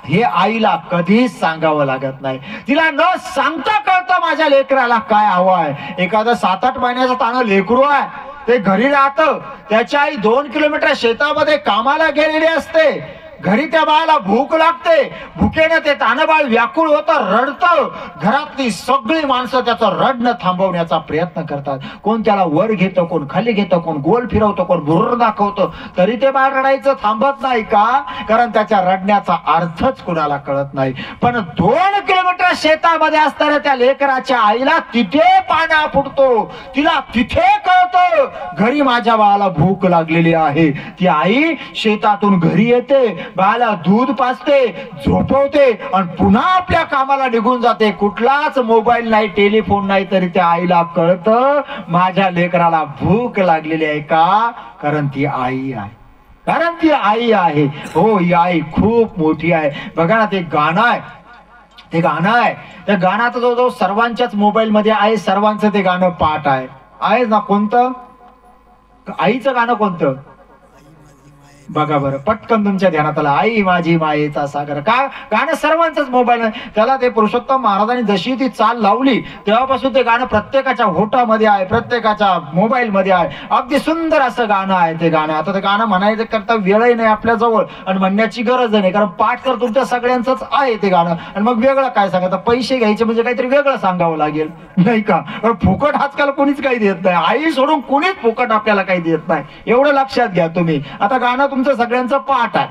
हे आईला कधीच सांगावं लागत नाही. तिला न सांगता कळतं माझ्या लेकराला काय हवंय. एखादं 7-8 महिन्याचं ताणं लेकरू आहे, ते घरी राहतं, त्याची आई 2 किलोमीटर शेतामध्ये कामाला गेलेली असते. घरी त्या बाळाला भूक लागते, भुकेनं ते तानबाळ व्याकुळ होतं, रडतं. घरातली सगळी माणसं त्याचं रडणं थांबवण्याचा प्रयत्न करतात. कोण त्याला वर घेतं, कोण खाली घेतं, कोण गोल फिरवतं, कोण भुर्र दाखवतं, तरी ते बाळ रडायचं थांबत नाही का? कारण त्याच्या रडण्याचा अर्थच कुणाला कळत नाही. पण 2 किलोमीटर शेतामध्ये असताना त्या लेकराच्या आईला तिथे पाणा फुटतो, तिला तिथे कळतं घरी माझ्या बाळाला भूक लागलेली आहे. ती आई शेतातून घरी येते, बाळाला दूध पाजते, झोपवते आणि पुन्हा आपल्या कामाला निघून जाते. कुठलाच मोबाईल नाही, टेलिफोन नाही, तरी त्या आईला कळतं माझ्या लेकराला भूक लागलेली आहे. का? कारण ती आई आहे, कारण ती आई आहे. हो, ही आई खूप मोठी आहे. बघा ना, ते गाणं आहे, ते गाणं आहे, त्या गाण्याचं जवळजवळ सर्वांच्याच मोबाईल मध्ये आहे, सर्वांचं ते गाणं पाठ आहे ना. कोणतं आईचं गाणं कोणतं? बघा बरं, पटकन तुमच्या ध्यानात आलं. आई माझी मायेचा सागर. का? गाणं सर्वांचंच मोबाईल आहे. त्याला ते पुरुषोत्तम महाराजांनी जशी ती चाल लावली तेव्हापासून ते गाणं प्रत्येकाच्या होटामध्ये आहे, प्रत्येकाच्या मोबाईल मध्ये आहे. अगदी सुंदर असं गाणं आहे ते गाणं. आता ते गाणं म्हणायचं करता वेळही नाही आपल्या जवळ आणि म्हणण्याची गरज नाही, कारण पाठ तर तुमच्या सगळ्यांचंच आहे ते गाणं. आणि मग वेगळं काय सांगायचं? पैसे घ्यायचे म्हणजे काहीतरी वेगळं सांगावं लागेल, नाही का? फुकट आजकाल कोणीच काही देत नाही, आई सोडून कोणीच फुकट आपल्याला काही देत नाही, एवढं लक्षात घ्या तुम्ही. आता गाणं तुमचं सगळ्यांचं पाठ आहे,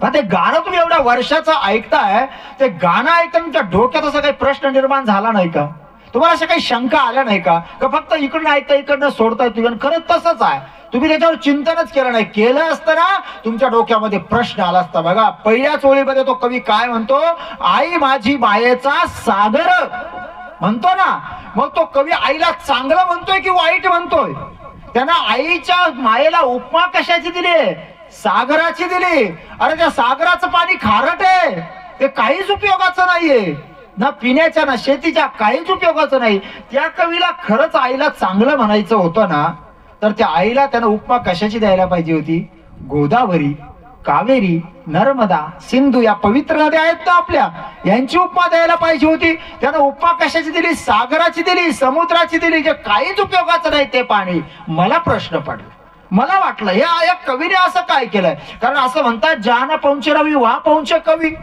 पण ते गाणं तुम्ही एवढ्या वर्षाचं ऐकताय, ते गाणं ऐकताना तुमच्या डोक्यात असा काही प्रश्न निर्माण झाला नाही का? तुम्हाला अशा काही शंका आल्या नाही का? फक्त इकडनं ऐकता इकडनं सोडताय तुम्ही? खरंच तसंच आहे, तुम्ही त्याच्यावर चिंतनच केलं नाही. केलं असतं ना, तुमच्या डोक्यामध्ये प्रश्न आला असता. बघा, पहिल्याच ओळीमध्ये तो कवी काय म्हणतो? आई माझी मायेचा सागर म्हणतो ना. मग तो कवी आईला चांगलं म्हणतोय की वाईट म्हणतोय? त्यानं आईच्या मायेला उपमा कशाची दिली? सागराची दिली. अरे त्या सागराचं पाणी खारट आहे, ते काहीच उपयोगाचं नाहीये, ना पिण्याच्या ना शेतीच्या काहीच उपयोगाचं नाही. त्या कवीला खरंच आईला चांगलं म्हणायचं होतं ना, तर त्या आईला त्यानं उपमा कशाची द्यायला पाहिजे होती? गोदावरी, कावेरी, नर्मदा, सिंधू या पवित्र नद्या आहेत ना आपल्या, यांची उपमा द्यायला पाहिजे होती. त्यानं उपमा कशाची दिली? सागराची दिली, समुद्राची दिली, जे काहीच उपयोगाचं नाही ते पाणी. मला प्रश्न पडला, मला वाटलं या कवीने असं काय केलंय? कारण असं म्हणतात, ज्यानं पोहोचे रवी वा पोहोचे कवी.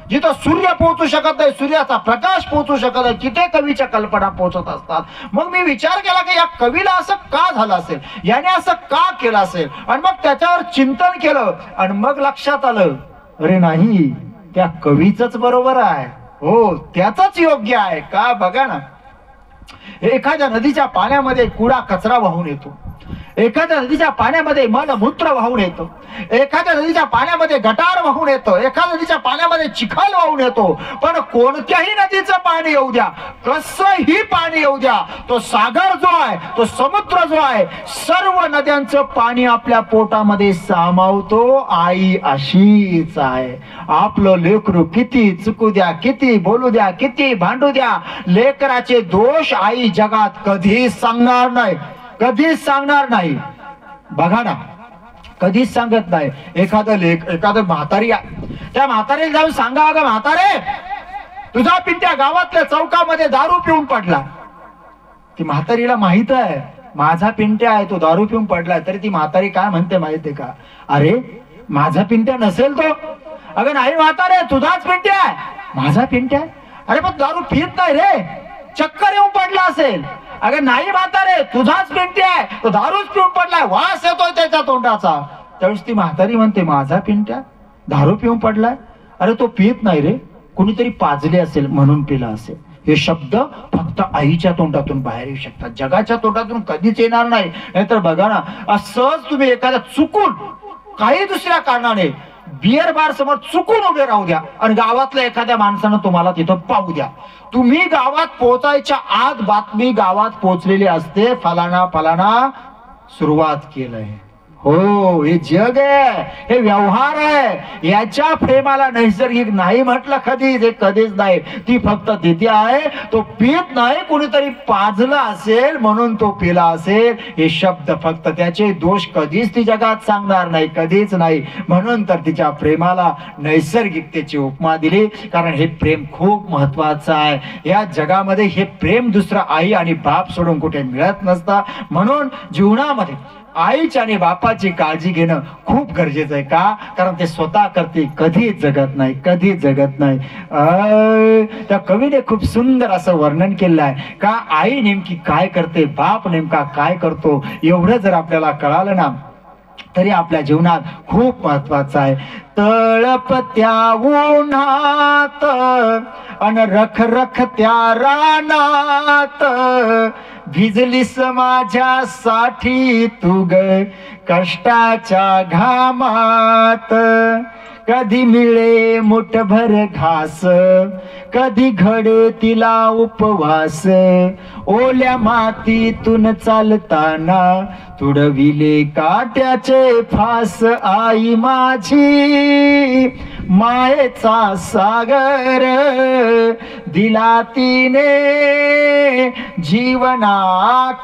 जिथं सूर्य पोहोचू शकत नाही, सूर्याचा प्रकाश पोहोचू शकत नाही, तिथे कवीच्या कल्पना पोहोचत असतात. मग मी विचार केला की या कवीला असं का झालं असेल, याने असं का केलं असेल, आणि मग त्याच्यावर चिंतन केलं आणि मग लक्षात आलं, अरे नाही, त्या कवीच बरोबर आहे. हो, त्याच योग्य आहे. का? बघा ना, एखाद्या नदीच्या पाण्यामध्ये कुडा कचरा वाहून येतो, एखाद्या नदीच्या पाण्यामध्ये मलमूत्र वाहून येतो, एखाद्या नदीच्या पाण्यामध्ये गटार वाहून येतो, एखाद्या नदीच्या पाण्यामध्ये चिखल वाहून येतो. पण कोणत्याही नदीचं पाणी येऊ द्या, कसंही पाणी येऊ द्या, तो सागर जो आहे, तो समुद्र जो आहे, सर्व नद्यांचं पाणी आपल्या पोटामध्ये सामावतो. आई अशीच आहे. आपलं लेकरू किती चुकू द्या, किती बोलू द्या, किती भांडू द्या, लेकराचे दोष आई जगात कधीच सांगणार नाही, कधीच सांगणार नाही. बघा ना, कधीच सांगत नाही. एखादं म्हातारी, त्या म्हातारीला जाऊन सांगा, अगं म्हातारे, तुझा पिंट्या गावातल्या चौकामध्ये दारू पिऊन पडला. ती म्हातारीला माहित आहे माझा पिंट्या आहे, तो दारू पिऊन पडलाय. तरी ती म्हातारी काय म्हणते माहितीये का? अरे माझा पिंट्या नसेल तो. अगं नाही म्हातारे, तुझाच पिंट्या आहे. माझा पिंट्या? अरे पण दारू पित नाही रे, चक्कर येऊन पडला असेल. अगं नाही म्हातारे, तुझाच पिंट्या आहे, तो दारूच पिऊन पडलाय, वास येतोय त्याच्या तोंडाचा. त्यावेळेस ती म्हातारी म्हणते, माझा पिंट्या दारू पिऊन पडलाय? अरे तो पित नाही रे, कुणीतरी पाजले असेल म्हणून पिला असेल. हे शब्द फक्त आईच्या तोंडातून बाहेर येऊ शकतात, जगाच्या तोंडातून कधीच येणार नाही. नाहीतर बघा ना, असंच तुम्ही एखाद्या चुकून काही दुसऱ्या कारणाने बिअर बार समोर चुकून उभे राहू द्या आणि गावातल्या एखाद्या माणसानं तुम्हाला तिथं पाहू द्या. तुम्ही गावात पोहोचायच्या आत बातमी गावात पोहोचलेली असते, फलाना फलाना सुरुवात केलंय. हो, हे जग आहे, हे व्यवहार आहे. याच्या प्रेमाला नैसर्गिक नाही म्हटलं कधीच, हे कधीच नाही. ती फक्त तिथे आहे, तो पित नाही, कुणीतरी पाजला असेल म्हणून तो पिला असेल. हे शब्द फक्त त्याचे दोष कधीच ती जगात सांगणार नाही, कधीच नाही. म्हणून तर तिच्या प्रेमाला नैसर्गिकतेची उपमा दिली, कारण हे प्रेम खूप महत्वाचं आहे. या जगामध्ये हे प्रेम दुसरं आई आणि बाप सोडून कुठे मिळत नसतं. म्हणून जीवनामध्ये आईची आणि बापाची काळजी घेणं खूप गरजेचं आहे. का? कारण ते स्वतः करते, कधीच जगत नाही, कधीच जगत नाही. त्या कवीने खूप सुंदर असं वर्णन केलं आहे. का आई नेमकी काय करते, बाप नेमका काय करतो, एवढं जर आपल्याला कळालं ना तरी आपल्या जीवनात खूप महत्वाचं आहे. तळपत्या उन्हात अन रख रख त्या रानात, भिजलीस माझ्यासाठी तू ग कष्टाच्या घामात. कधी मिळे मुठभर घास, कधी घडे तिला उपवास. ओल्या मातीतून चालताना तुडविले काट्याचे फास. आई माझी मायेचा सागर, दिला तिने जीवनाकार.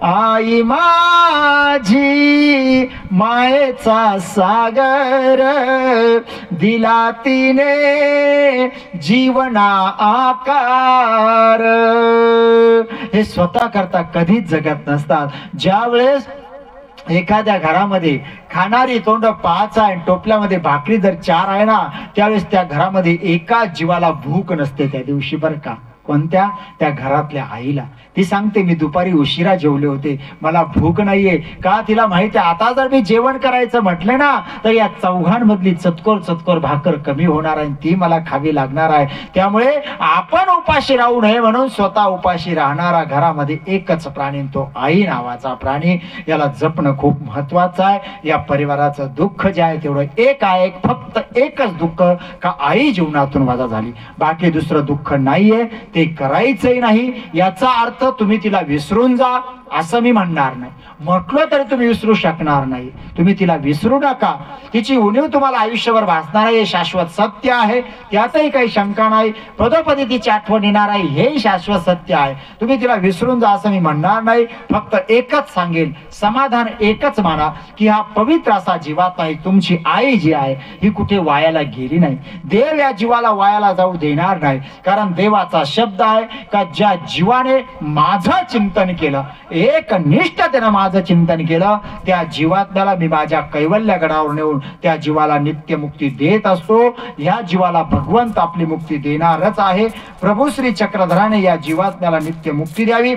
आई माझी मायेचा सागर, दिला तिने जीवना आकार. हे स्वतः करता कधीच जगत नसतात. ज्या वेळेस एखाद्या घरामध्ये खाणारी तोंड 5 आहे, टोपल्यामध्ये भाकरी जर 4 आहे ना, त्यावेळेस त्या घरामध्ये एका जीवाला भूक नसते त्या दिवशी, बरं का. कोणत्या? त्या घरातल्या आईला. ती सांगते, मी दुपारी उशिरा जेवले होते, मला भूक नाहीये. का? तिला माहिती आहे आता जर मी जेवण करायचं म्हटलं ना तर या चौघांमधली चतकोर चतकोर भाकर कमी होणार आहे, ती मला खावी लागणार आहे. त्यामुळे आपण उपाशी राहू नये म्हणून स्वतः उपाशी राहणारा घरामध्ये एकच प्राणी, तो आई नावाचा प्राणी. याला जपणं खूप महत्वाचं आहे. या परिवाराचं दुःख जे आहे तेवढं एक आहे, फक्त एकच दुःख, का आई जीवनातून वजा झाली. बाकी दुसरं दुःख नाहीये, ते करायचंही नाही. याचा अर्थ तुम्ही तिला विसरून जा असं मी म्हणणार नाही. म्हटलं तरी तुम्ही विसरू शकणार नाही. तुम्ही तिला विसरू नका. तिची उणीव तुम्हाला आयुष्यभर भासणार आहे, हे शाश्वत सत्य आहे, त्यातही काही शंका नाही. पदोपदी तिची आठवण येणार आहे, हे शाश्वत सत्य आहे. तुम्ही तिला विसरून जा असं मी म्हणणार नाही. फक्त एकच सांगेल, समाधान एकच माना की हा पवित्र असा जीवात्मा, तुमची आई जी आहे ही कुठे वायाला गेली नाही. देव या जीवाला वायाला जाऊ देणार नाही. कारण देवाचा शब्द आहे का ज्या जीवाने माझं चिंतन केलं, एक निष्ठतेनं माझं चिंतन केलं, त्या जीवात्म्याला मी माझ्या कैवल्यगडावर नेऊन त्या जीवाला नित्य मुक्ती देत असतो. या जीवाला भगवंत आपली मुक्ती देणारच आहे. प्रभू श्री चक्रधराने या जीवात्म्याला नित्य मुक्ती द्यावी,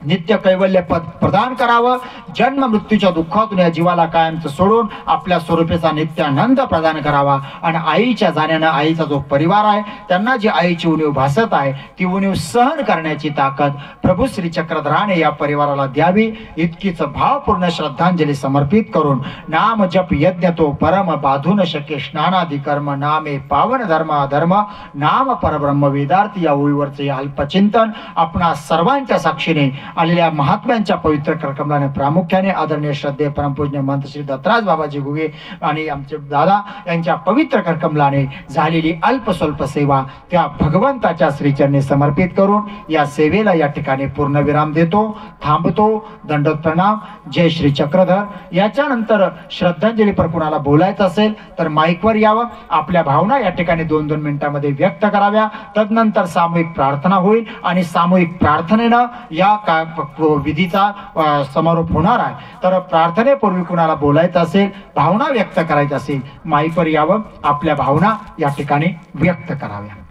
नित्य कैवल्य पद प्रदान करावं. जन्म मृत्यूच्या दुःखातून या जीवाला कायमचं सोडून आपल्या स्वरूपेचा नित्यानंद प्रदान करावा. आणि आईच्या जाण्यानं आईचा जो परिवार आहे त्यांना जी आईची उणीव भासत आहे ती उणीव सहन करण्याची ताकद प्रभू श्री चक्रधराने या परिवाराला द्यावी. इतकीच भावपूर्ण श्रद्धांजली समर्पित करून नाम जप यज्ञ तो परम बाधू न शके स्नानादि कर्म, नामे पावन धर्म अधर्म, नाम परब्रह्म वेदार्थ या ओळीवरचे अल्पचिंतन आपणा सर्वांच्या साक्षीने आलेल्या महात्म्यांच्या पवित्र करकमलाने प्रामुख्याने आदरणीय श्रद्धेय परमपूज्य महंत श्री दत्तराज बाबाजी घुगे आणि आमचे दादा यांच्या पवित्र करकमलाने झालेली अल्प स्वल्प सेवा त्या भगवंताच्या श्रीचरणी समर्पित करून या सेवेला या ठिकाणी पूर्णविराम देतो, थांबतो. दंडोत प्रणाम. जय श्री चक्रधर. याच्यानंतर श्रद्धांजली पर कुणाला बोलायचं असेल तर माईकवर यावं, आपल्या भावना या ठिकाणी 2-2 मिनिटांमध्ये व्यक्त कराव्या. तदनंतर सामूहिक प्रार्थना होईल आणि सामूहिक प्रार्थनेनं या विधीचा समारोप होणार आहे. तर प्रार्थनेपूर्वी कुणाला बोलायचं असेल, भावना व्यक्त करायची असेल, माईकवर यावं, आपल्या भावना या ठिकाणी व्यक्त कराव्या.